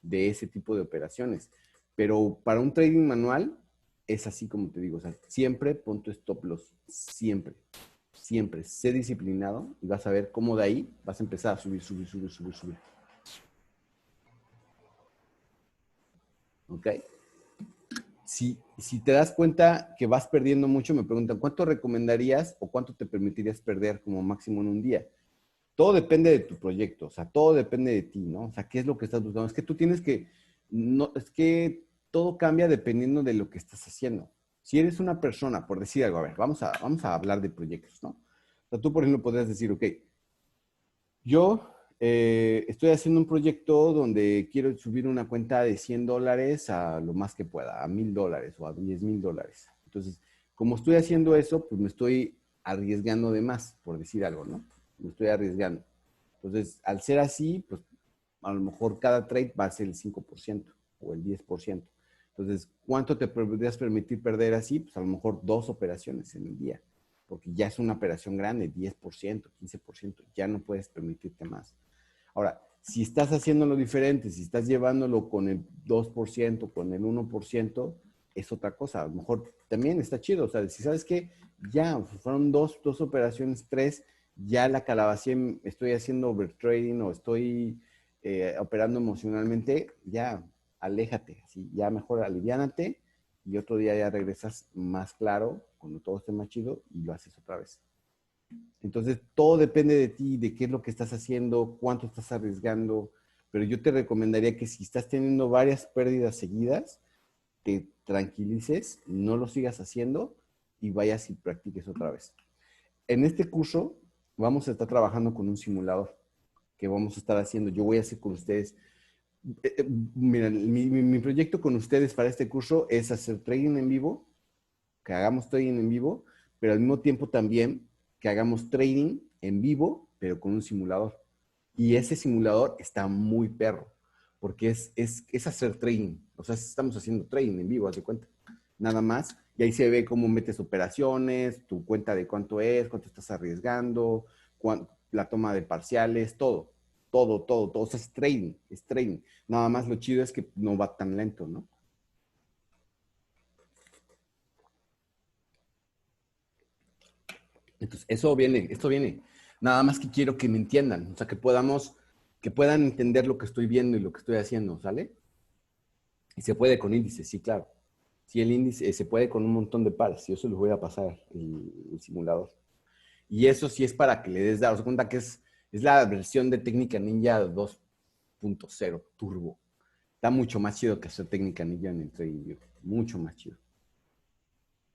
de ese tipo de operaciones. Pero para un trading manual es así como te digo, o sea, siempre pon tu stop loss, siempre, siempre. Sé disciplinado y vas a ver cómo de ahí vas a empezar a subir. ¿Ok? Si te das cuenta que vas perdiendo mucho, me preguntan, ¿cuánto recomendarías o cuánto te permitirías perder como máximo en un día? Todo depende de tu proyecto, o sea, todo depende de ti, ¿no? O sea, ¿qué es lo que estás buscando? Es que tú tienes que, no, es que todo cambia dependiendo de lo que estás haciendo. Si eres una persona, por decir algo, a ver, vamos a hablar de proyectos, ¿no? O sea, tú, por ejemplo, podrías decir, ok, yo estoy haciendo un proyecto donde quiero subir una cuenta de $100 a lo más que pueda, a $1,000 o a $10,000. Entonces, como estoy haciendo eso, pues me estoy arriesgando de más, por decir algo, ¿no? Me estoy arriesgando. Entonces, al ser así, pues a lo mejor cada trade va a ser el 5% o el 10%. Entonces, ¿cuánto te podrías permitir perder así? Pues a lo mejor 2 operaciones en el día, porque ya es una operación grande, 10%, 15%, ya no puedes permitirte más. Ahora, si estás haciéndolo diferente, si estás llevándolo con el 2%, con el 1%, es otra cosa. A lo mejor también está chido. O sea, si sabes que ya fueron dos operaciones, tres, ya la calabacé, estoy haciendo overtrading o estoy operando emocionalmente, ya aléjate, así, ya mejor aliviánate y otro día ya regresas más claro, cuando todo esté más chido y lo haces otra vez. Entonces, todo depende de ti, de qué es lo que estás haciendo, cuánto estás arriesgando, pero yo te recomendaría que si estás teniendo varias pérdidas seguidas, te tranquilices, no lo sigas haciendo y vayas y practiques otra vez. En este curso vamos a estar trabajando con un simulador que vamos a estar haciendo. Yo voy a hacer con ustedes Mira, mi proyecto con ustedes para este curso es hacer trading en vivo, que hagamos trading en vivo, pero al mismo tiempo también que hagamos trading en vivo, pero con un simulador. Y ese simulador está muy perro, porque es hacer trading. O sea, estamos haciendo trading en vivo, haz de cuenta. Nada más. Y ahí se ve cómo metes operaciones, tu cuenta de cuánto estás arriesgando, la toma de parciales, todo. Todo, todo, todo. O sea, es trading, es trading. Nada más lo chido es que no va tan lento, ¿no? Entonces, eso viene, esto viene. Nada más que quiero que me entiendan, o sea, que puedan entender lo que estoy viendo y lo que estoy haciendo, ¿sale? Y se puede con índices, sí, claro. Sí, el índice se puede con un montón de pares. Yo se los voy a pasar el simulador. Y eso sí es para que le des daros cuenta que es la versión de Técnica Ninja 2.0 Turbo. Está mucho más chido que hacer Técnica Ninja en el trading view. Mucho más chido.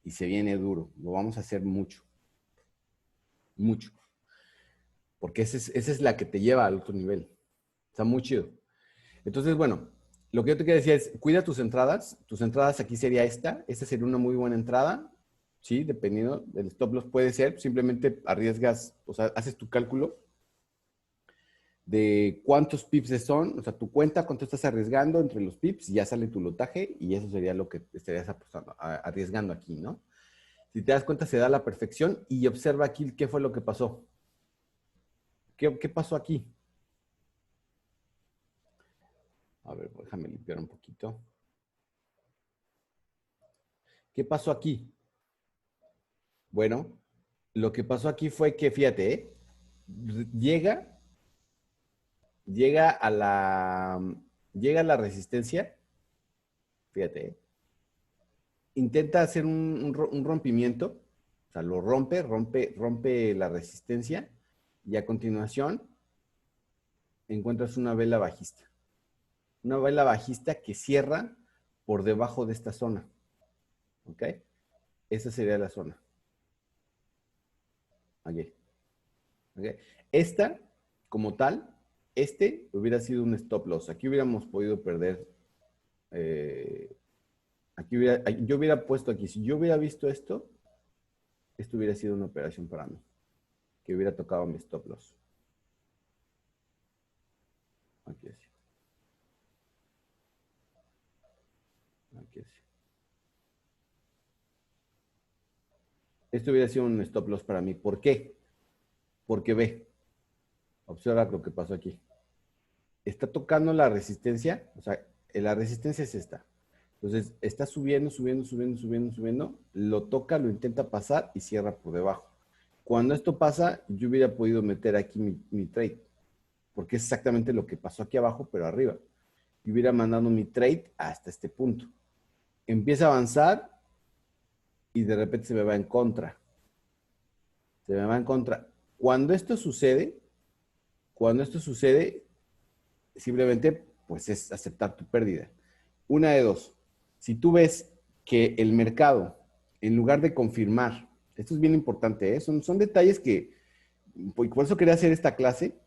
Y se viene duro. Lo vamos a hacer mucho. Mucho. Porque esa es la que te lleva al otro nivel. Está muy chido. Entonces, bueno, lo que yo te quiero decir es, cuida tus entradas. Tus entradas aquí sería esta. Esta sería una muy buena entrada. Sí, dependiendo del stop loss puede ser. Simplemente arriesgas, o sea, haces tu cálculo de cuántos pips son, o sea, tu cuenta, cuánto estás arriesgando entre los pips, y ya sale tu lotaje y eso sería lo que estarías apostando, arriesgando aquí, ¿no? Si te das cuenta, se da a la perfección y observa aquí qué fue lo que pasó. ¿Qué pasó aquí? A ver, déjame limpiar un poquito. ¿Qué pasó aquí? Bueno, lo que pasó aquí fue que, fíjate, llega, llega a la, llega a la resistencia, fíjate, intenta hacer un rompimiento, o sea, lo rompe la resistencia y a continuación encuentras una vela bajista. Una vela bajista que cierra por debajo de esta zona. ¿Ok? Esa sería la zona. Aquí. ¿Ok? Esta, como tal, hubiera sido un stop loss. Aquí hubiéramos podido perder. Yo hubiera puesto aquí, si yo hubiera visto esto hubiera sido una operación para mí, que hubiera tocado mi stop loss. Aquí así. Aquí así. Esto hubiera sido un stop loss para mí. ¿Por qué? Porque ve, observa lo que pasó aquí. Está tocando la resistencia, o sea, la resistencia es esta. Entonces, está subiendo, subiendo, subiendo, subiendo, subiendo, lo toca, lo intenta pasar y cierra por debajo. Cuando esto pasa, yo hubiera podido meter aquí mi trade, porque es exactamente lo que pasó aquí abajo, pero arriba. Y hubiera mandado mi trade hasta este punto. Empieza a avanzar y de repente se me va en contra. Se me va en contra. Cuando esto sucede, simplemente pues es aceptar tu pérdida. Una de dos. Si tú ves que el mercado, en lugar de confirmar, esto es bien importante, ¿eh? Son detalles que, por eso quería hacer esta clase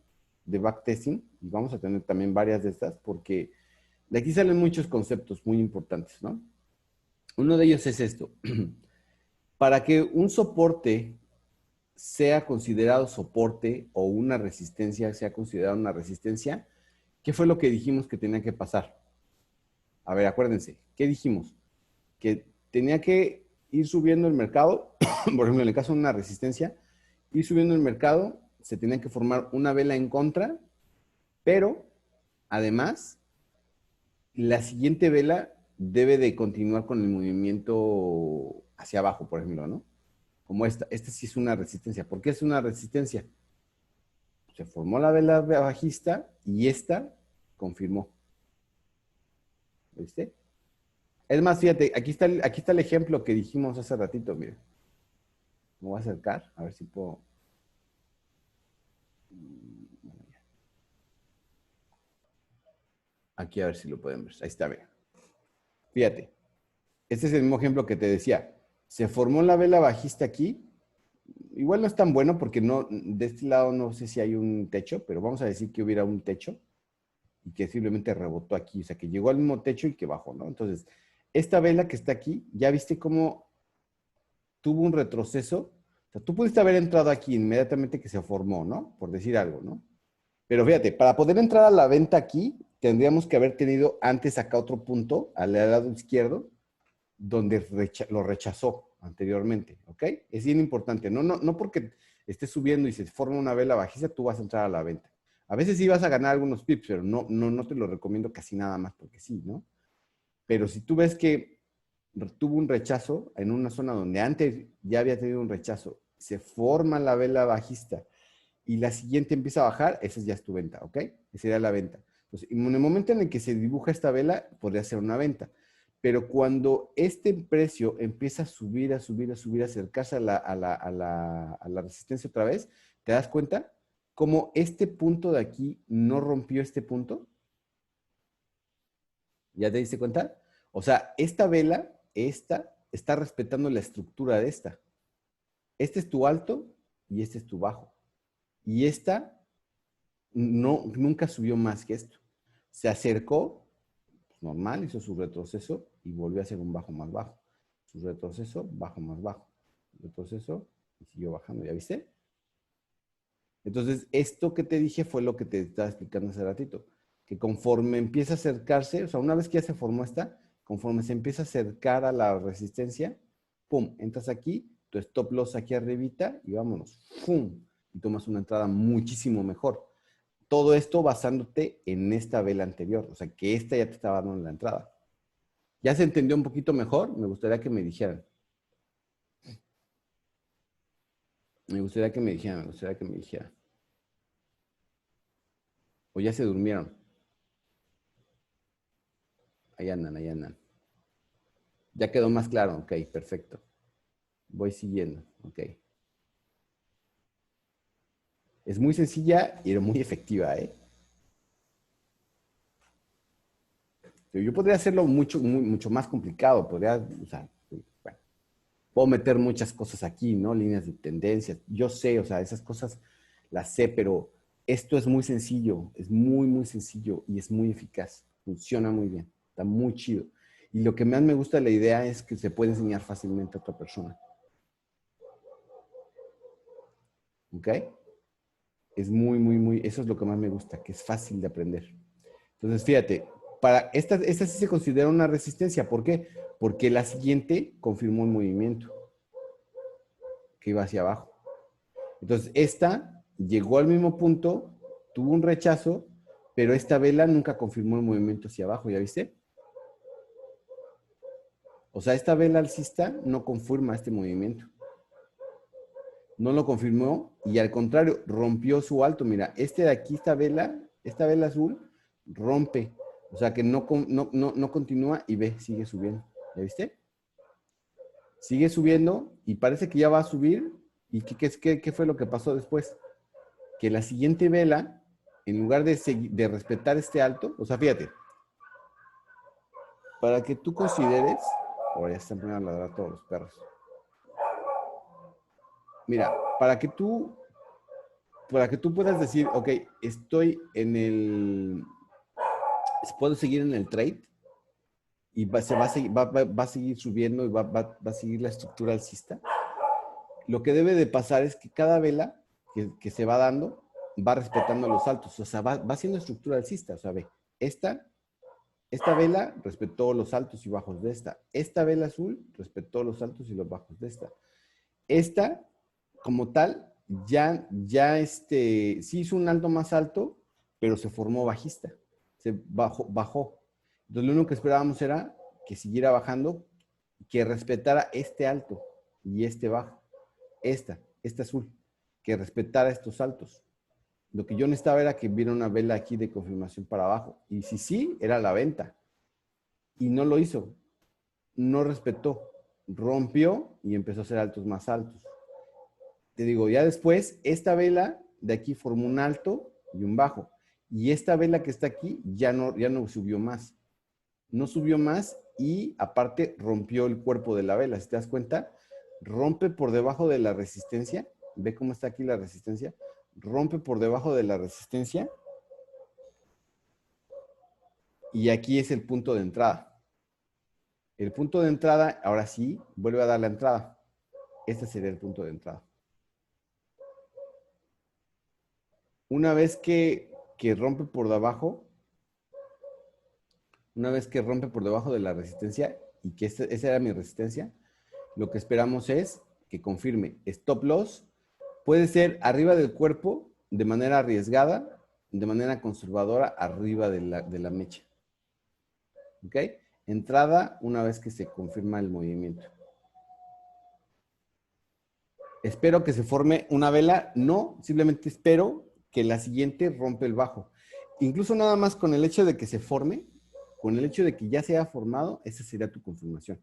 de backtesting, y vamos a tener también varias de estas, porque de aquí salen muchos conceptos muy importantes, ¿no? Uno de ellos es esto. Para que un soporte sea considerado soporte o una resistencia sea considerada una resistencia, ¿qué fue lo que dijimos que tenía que pasar? A ver, acuérdense, ¿qué dijimos? Que tenía que ir subiendo el mercado, por ejemplo, en el caso de una resistencia, ir subiendo el mercado, se tenía que formar una vela en contra, pero además, la siguiente vela debe de continuar con el movimiento hacia abajo, por ejemplo, ¿no? Como esta sí es una resistencia. ¿Por qué es una resistencia? Se formó la vela bajista y esta confirmó. ¿Viste? Es más, fíjate, aquí está el ejemplo que dijimos hace ratito, mira. Me voy a acercar, a ver si puedo. Aquí a ver si lo pueden ver. Ahí está, mira. Fíjate, este es el mismo ejemplo que te decía. Se formó la vela bajista aquí. Igual no es tan bueno porque no, de este lado no sé si hay un techo, pero vamos a decir que hubiera un techo. y que simplemente rebotó aquí, o sea, que llegó al mismo techo y que bajó, ¿no? Entonces, esta vela que está aquí, ya viste cómo tuvo un retroceso. O sea, tú pudiste haber entrado aquí inmediatamente que se formó, ¿no? Por decir algo, ¿no? Pero fíjate, para poder entrar a la venta aquí, tendríamos que haber tenido antes acá otro punto, al lado izquierdo, donde lo rechazó anteriormente, ¿ok? Es bien importante, no porque esté subiendo y se forma una vela bajista, tú vas a entrar a la venta. A veces sí vas a ganar algunos pips, pero no te lo recomiendo casi nada más porque sí, ¿no? Pero si tú ves que tuvo un rechazo en una zona donde antes ya había tenido un rechazo, se forma la vela bajista y la siguiente empieza a bajar, esa ya es tu venta, ¿ok? Esa sería la venta. Entonces, en el momento en el que se dibuja esta vela, podría ser una venta. Pero cuando este precio empieza a subir, a subir, a subir, a acercarse a la resistencia otra vez, ¿te das cuenta? Como este punto de aquí no rompió este punto. ¿Ya te diste cuenta? O sea, esta vela, esta, está respetando la estructura de esta. Este es tu alto y este es tu bajo. Y esta nunca subió más que esto. Se acercó, pues, normal, hizo su retroceso y volvió a hacer un bajo más bajo. Su retroceso, bajo más bajo. Retroceso y siguió bajando, ¿ya viste? Entonces, esto que te dije fue lo que te estaba explicando hace ratito, que conforme empieza a acercarse, o sea, una vez que ya se formó esta, conforme se empieza a acercar a la resistencia, pum, entras aquí, tu stop loss aquí arribita y vámonos, pum, y tomas una entrada muchísimo mejor. Todo esto basándote en esta vela anterior, o sea, que esta ya te estaba dando la entrada. ¿Ya se entendió un poquito mejor? Me gustaría que me dijeran. Me gustaría que me dijeran, me gustaría que me dijeran. O ya se durmieron. Ahí andan, ahí andan. Ya quedó más claro. Ok, perfecto. Voy siguiendo. Ok. Es muy sencilla y muy efectiva, ¿eh? Yo podría hacerlo mucho más complicado. Podría, o sea, bueno, puedo meter muchas cosas aquí, ¿no? Líneas de tendencias. Yo sé, o sea, esas cosas las sé, pero esto es muy sencillo. Es muy sencillo y es muy eficaz. Funciona muy bien. Está muy chido. Y lo que más me gusta de la idea es que se puede enseñar fácilmente a otra persona. ¿Ok? Es eso es lo que más me gusta, que es fácil de aprender. Entonces, fíjate, para esta sí se considera una resistencia. ¿Por qué? Porque la siguiente confirmó un movimiento que iba hacia abajo. Entonces, esta llegó al mismo punto, tuvo un rechazo, pero esta vela nunca confirmó el movimiento hacia abajo, ¿ya viste? O sea, esta vela alcista no confirma este movimiento. No lo confirmó y al contrario, rompió su alto. Mira, este de aquí, esta vela azul, rompe. O sea que no continúa y ve, sigue subiendo. ¿Ya viste? Sigue subiendo y parece que ya va a subir. ¿Y qué fue lo que pasó después? Que la siguiente vela, en lugar de respetar este alto, o sea, fíjate, para que tú consideres, oh, ya están poniendo a ladrar todos los perros. Mira, para que tú puedas decir, ok, estoy puedo seguir en el trade y va a seguir subiendo y va a seguir la estructura alcista. Lo que debe de pasar es que cada vela que se va dando va respetando los altos, o sea, va haciendo estructura alcista, o sea, ve, esta vela respetó los altos y bajos de esta. Esta vela azul respetó los altos y los bajos de esta. Esta, como tal, sí hizo un alto más alto, pero se formó bajista. Se bajó. Entonces, lo único que esperábamos era que siguiera bajando, que respetara este alto y este bajo. Esta azul, que respetara estos altos. Lo que yo necesitaba era que viera una vela aquí de confirmación para abajo. Y si sí, era la venta. Y no lo hizo. No respetó. Rompió y empezó a hacer altos más altos. Te digo, ya después, esta vela de aquí formó un alto y un bajo. Y esta vela que está aquí ya no subió más. No subió más y aparte rompió el cuerpo de la vela. Si te das cuenta, rompe por debajo de la resistencia. Ve cómo está aquí la resistencia. Rompe por debajo de la resistencia Y aquí es el punto de entrada. El punto de entrada, ahora sí, vuelve a dar la entrada. Este sería el punto de entrada. Una vez que rompe por debajo, una vez que rompe por debajo de la resistencia, y que esa era mi resistencia, lo que esperamos es que confirme stop loss. Puede ser arriba del cuerpo, de manera arriesgada, de manera conservadora, arriba de la mecha. ¿Ok? Entrada una vez que se confirma el movimiento. Espero que se forme una vela. No, simplemente espero que la siguiente rompe el bajo. Incluso nada más con el hecho de que se forme, con el hecho de que ya se haya formado, esa sería tu confirmación.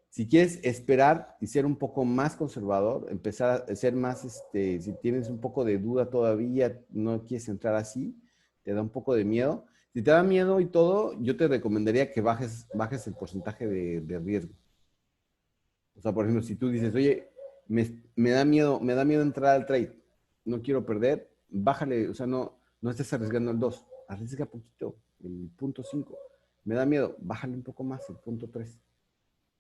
Si quieres esperar y ser un poco más conservador, empezar a ser más, si tienes un poco de duda todavía, no quieres entrar así, te da un poco de miedo. Si te da miedo y todo, yo te recomendaría que bajes el porcentaje de riesgo. O sea, por ejemplo, si tú dices, oye, me da miedo entrar al trade, no quiero perder, bájale, o sea, no estés arriesgando el 2, arriesga poquito, el punto 5. Me da miedo, bájale un poco más, el punto 3.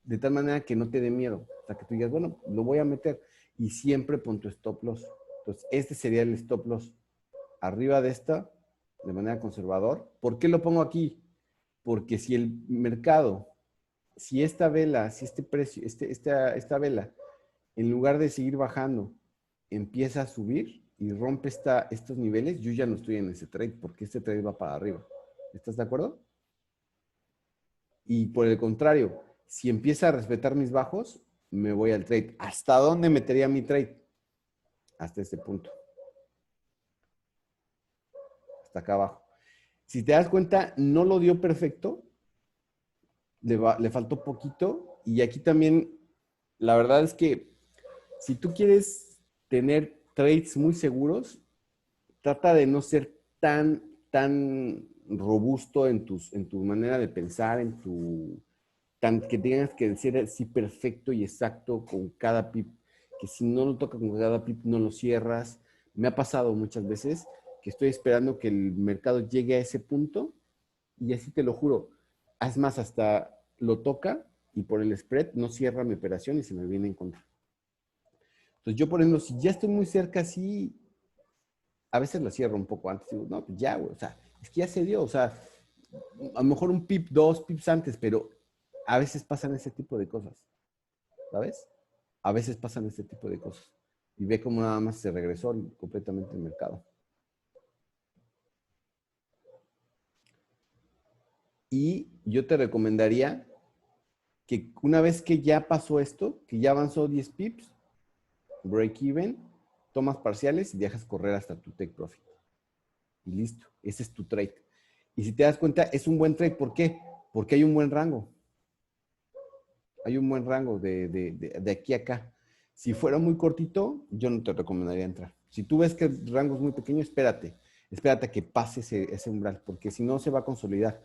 De tal manera que no te dé miedo. O sea, que tú digas, bueno, lo voy a meter. Y siempre pon tu stop loss. Entonces, este sería el stop loss. Arriba de esta, de manera conservador. ¿Por qué lo pongo aquí? Porque si el mercado, si esta vela, si este precio, esta vela, en lugar de seguir bajando, empieza a subir y rompe estos niveles, yo ya no estoy en ese trade, porque este trade va para arriba. ¿Estás de acuerdo? Y por el contrario, si empieza a respetar mis bajos, me voy al trade. ¿Hasta dónde metería mi trade? Hasta este punto. Hasta acá abajo. Si te das cuenta, no lo dio perfecto. Le faltó poquito. Y aquí también, la verdad es que si tú quieres tener trades muy seguros, trata de no ser tan robusto en tu manera de pensar, que tengas que decir así perfecto y exacto con cada pip, que si no lo tocas con cada pip no lo cierras. Me ha pasado muchas veces que estoy esperando que el mercado llegue a ese punto y así te lo juro. Es más, hasta lo toca y por el spread no cierra mi operación y se me viene en contra. Entonces yo, por ejemplo, si ya estoy muy cerca así, a veces lo cierro un poco antes. Digo, no, pues ya, güey, o sea, es que ya se dio, o sea, a lo mejor un pip, 2 pips antes, pero a veces pasan ese tipo de cosas, ¿sabes? A veces pasan este tipo de cosas. Y ve cómo nada más se regresó completamente el mercado. Y yo te recomendaría que una vez que ya pasó esto, que ya avanzó 10 pips, break even, tomas parciales y dejas correr hasta tu take profit. Y listo, ese es tu trade. Y si te das cuenta, es un buen trade. ¿Por qué? Porque hay un buen rango. Hay un buen rango de aquí a acá. Si fuera muy cortito, yo no te recomendaría entrar. Si tú ves que el rango es muy pequeño, espérate a que pase ese umbral, porque si no se va a consolidar.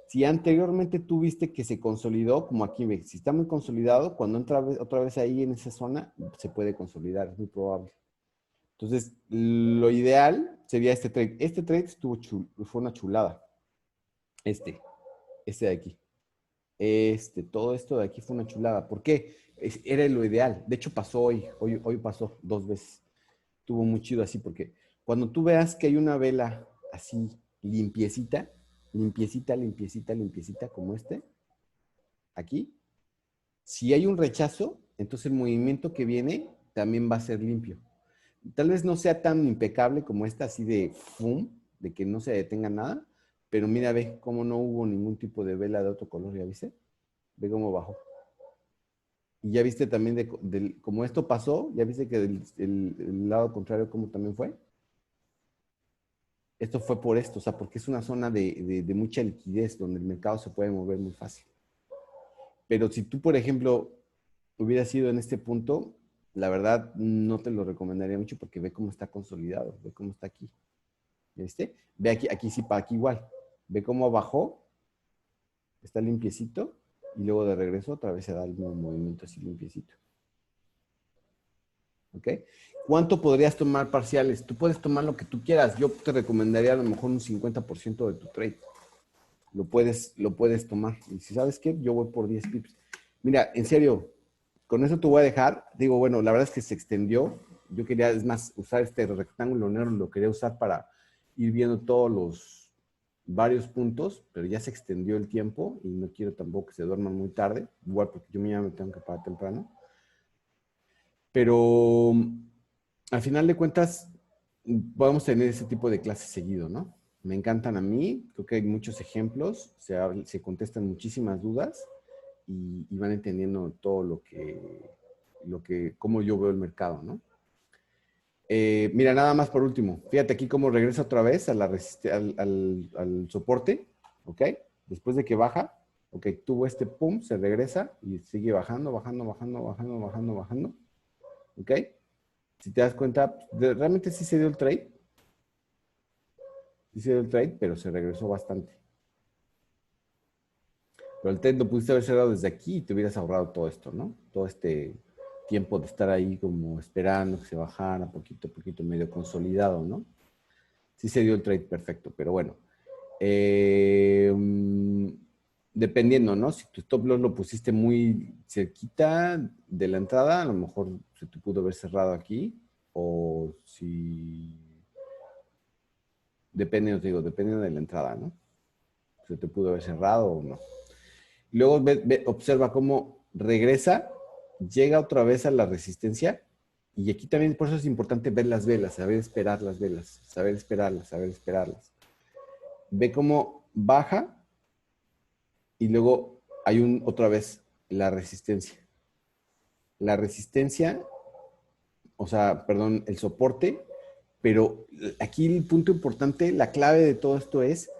Si anteriormente tú viste que se consolidó, como aquí ves, si está muy consolidado, cuando entra otra vez ahí en esa zona, se puede consolidar, es muy probable. Entonces, lo ideal sería este trade. Este trade fue una chulada. Este de aquí. Todo esto de aquí fue una chulada. ¿Por qué? Era lo ideal. De hecho, pasó hoy pasó 2 veces. Estuvo muy chido así porque cuando tú veas que hay una vela así limpiecita, limpiecita, como aquí, si hay un rechazo, entonces el movimiento que viene también va a ser limpio. Tal vez no sea tan impecable como esta, así de fum, de que no se detenga nada, pero mira, ve cómo no hubo ningún tipo de vela de otro color, ¿ya viste? Ve cómo bajó. Y ya viste también, como esto pasó, ya viste que el lado contrario, cómo también fue. Esto fue por esto, o sea, porque es una zona de mucha liquidez, donde el mercado se puede mover muy fácil. Pero si tú, por ejemplo, hubieras sido en este punto, la verdad no te lo recomendaría mucho porque ve cómo está consolidado, ve cómo está aquí. ¿Viste? Ve aquí sí, para aquí igual. Ve cómo bajó, está limpiecito, y luego de regreso otra vez se da el mismo movimiento así limpiecito. ¿Ok? ¿Cuánto podrías tomar parciales? Tú puedes tomar lo que tú quieras. Yo te recomendaría a lo mejor un 50% de tu trade. lo puedes tomar. Y si sabes qué, yo voy por 10 pips. Mira, en serio, con eso te voy a dejar. Digo, bueno, la verdad es que se extendió. Yo quería, es más, usar este rectángulo negro, lo quería usar para ir viendo todos los varios puntos, pero ya se extendió el tiempo y no quiero tampoco que se duerman muy tarde, igual porque yo mañana me tengo que parar temprano. Pero al final de cuentas, podemos tener ese tipo de clases seguido, ¿no? Me encantan a mí, creo que hay muchos ejemplos, se contestan muchísimas dudas y van entendiendo todo cómo yo veo el mercado, ¿no? Mira, nada más por último, fíjate aquí cómo regresa otra vez a al soporte, ¿ok? Después de que baja, ok, tuvo este pum, se regresa y sigue bajando, bajando, bajando, bajando, bajando, bajando, ¿ok? Si te das cuenta, realmente sí se dio el trade. Sí se dio el trade, pero se regresó bastante. Pero el trade lo pudiste haber cerrado desde aquí y te hubieras ahorrado todo esto, ¿no? Todo este tiempo de estar ahí como esperando que se bajara poquito a poquito, medio consolidado, ¿no? Sí se dio el trade perfecto, pero bueno. Dependiendo, ¿no? Si tu stop loss lo pusiste muy cerquita de la entrada, a lo mejor se te pudo haber cerrado aquí, o si depende, os digo, depende de la entrada, ¿no? Se te pudo haber cerrado o no. Luego observa cómo regresa, llega otra vez a la resistencia. Y aquí también por eso es importante ver las velas, saber esperar las velas, saber esperarlas, saber esperarlas. Ve cómo baja y luego hay otra vez la resistencia. La resistencia, o sea, perdón, el soporte, pero aquí el punto importante, la clave de todo esto es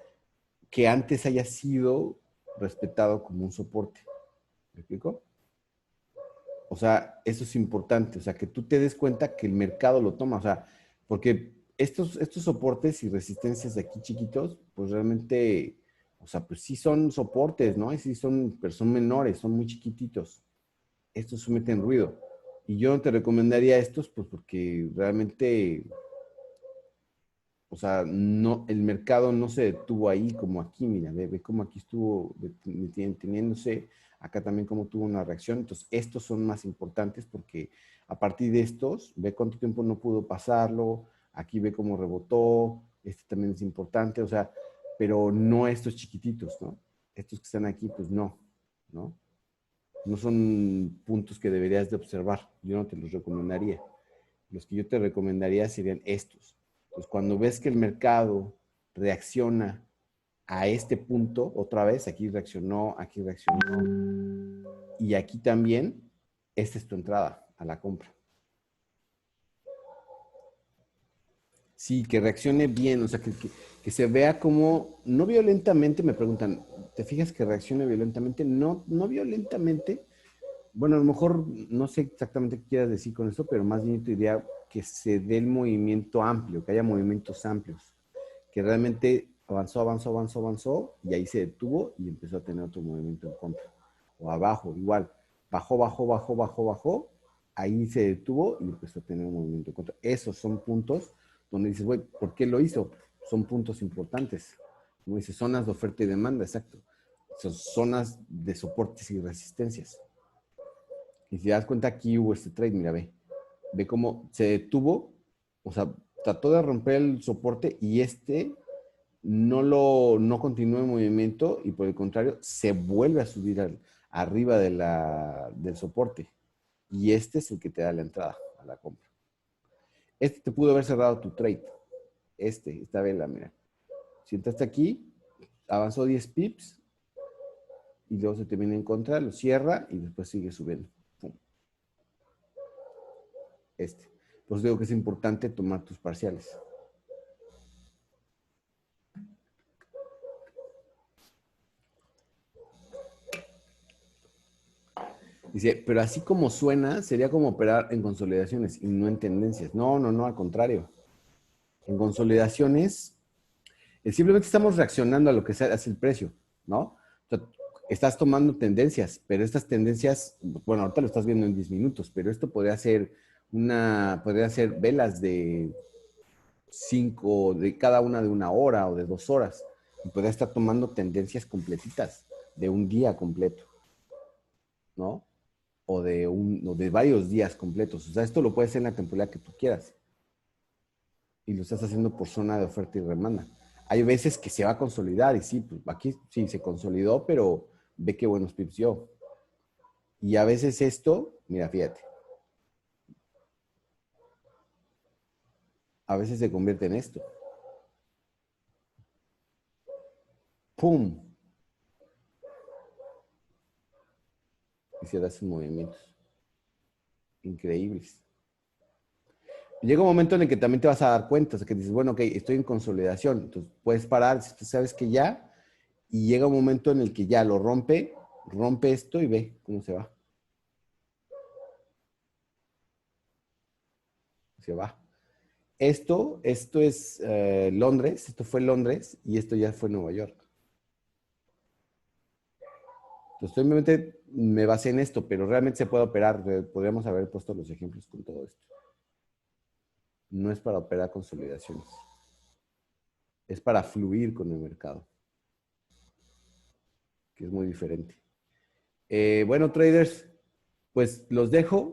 que antes haya sido respetado como un soporte. ¿Me explico? O sea, eso es importante, o sea, que tú te des cuenta que el mercado lo toma, o sea, porque estos soportes y resistencias de aquí chiquitos, pues realmente, o sea, pues sí son soportes, ¿no? Y sí son, pero son menores, son muy chiquititos. Estos someten ruido. Y yo no te recomendaría estos, pues porque realmente, o sea, no, el mercado no se detuvo ahí como aquí, mira, ve cómo aquí estuvo deteniéndose, acá también como tuvo una reacción. Entonces, estos son más importantes porque a partir de estos, ve cuánto tiempo no pudo pasarlo, aquí ve cómo rebotó, este también es importante, o sea, pero no estos chiquititos, ¿no? Estos que están aquí, pues no, ¿no? No son puntos que deberías de observar, yo no te los recomendaría. Los que yo te recomendaría serían estos. Pues cuando ves que el mercado reacciona a este punto, otra vez, aquí reaccionó, y aquí también, esta es tu entrada a la compra. Sí, que reaccione bien, o sea, que se vea como, no violentamente, me preguntan, ¿te fijas que reaccione violentamente? No, no violentamente. Bueno, a lo mejor no sé exactamente qué quieras decir con esto, pero más bien te diría que se dé el movimiento amplio, que haya movimientos amplios, que realmente avanzó, avanzó, avanzó, avanzó y ahí se detuvo y empezó a tener otro movimiento en contra. O abajo, igual, bajó, bajó, bajó, bajó, bajó, ahí se detuvo y empezó a tener un movimiento en contra. Esos son puntos donde dices, güey, ¿por qué lo hizo? Son puntos importantes. Como dice, zonas de oferta y demanda, exacto. Son zonas de soportes y resistencias. Y si te das cuenta, aquí hubo este trade, mira, ve cómo se detuvo, o sea, trató de romper el soporte y no continúa en movimiento y por el contrario, se vuelve a subir arriba del soporte. Y este es el que te da la entrada a la compra. Este te pudo haber cerrado tu trade. Esta vela, mira. Si entraste aquí, avanzó 10 pips y luego se te viene en contra, lo cierra y después sigue subiendo. Pum. Pues digo que es importante tomar tus parciales. Dice, pero así como suena, sería como operar en consolidaciones y no en tendencias. No, no, no, al contrario. En consolidaciones, simplemente estamos reaccionando a lo que hace el precio, ¿no? O sea, estás tomando tendencias, pero estas tendencias, bueno, ahorita lo estás viendo en 10 minutos, pero esto podría ser velas de 5, de cada una de 1 hora o de 2 horas. Y podría estar tomando tendencias completitas de un día completo, ¿no? O de varios días completos. O sea, esto lo puedes hacer en la temporada que tú quieras. Y lo estás haciendo por zona de oferta y demanda. Hay veces que se va a consolidar y sí, pues aquí sí se consolidó, pero ve qué buenos pips dio. Y a veces esto, mira, fíjate, a veces se convierte en esto. ¡Pum! Y se da sus movimientos increíbles. Llega un momento en el que también te vas a dar cuenta, o sea, que dices, bueno, ok, estoy en consolidación, entonces puedes parar, si tú sabes que ya, y llega un momento en el que ya lo rompe, rompe esto y ve cómo se va. Se va. Esto es Londres, esto fue Londres y esto ya fue Nueva York. Entonces, obviamente me basé en esto, pero realmente se puede operar. Podríamos haber puesto los ejemplos con todo esto. No es para operar consolidaciones, es para fluir con el mercado, que es muy diferente. Bueno, traders, pues los dejo.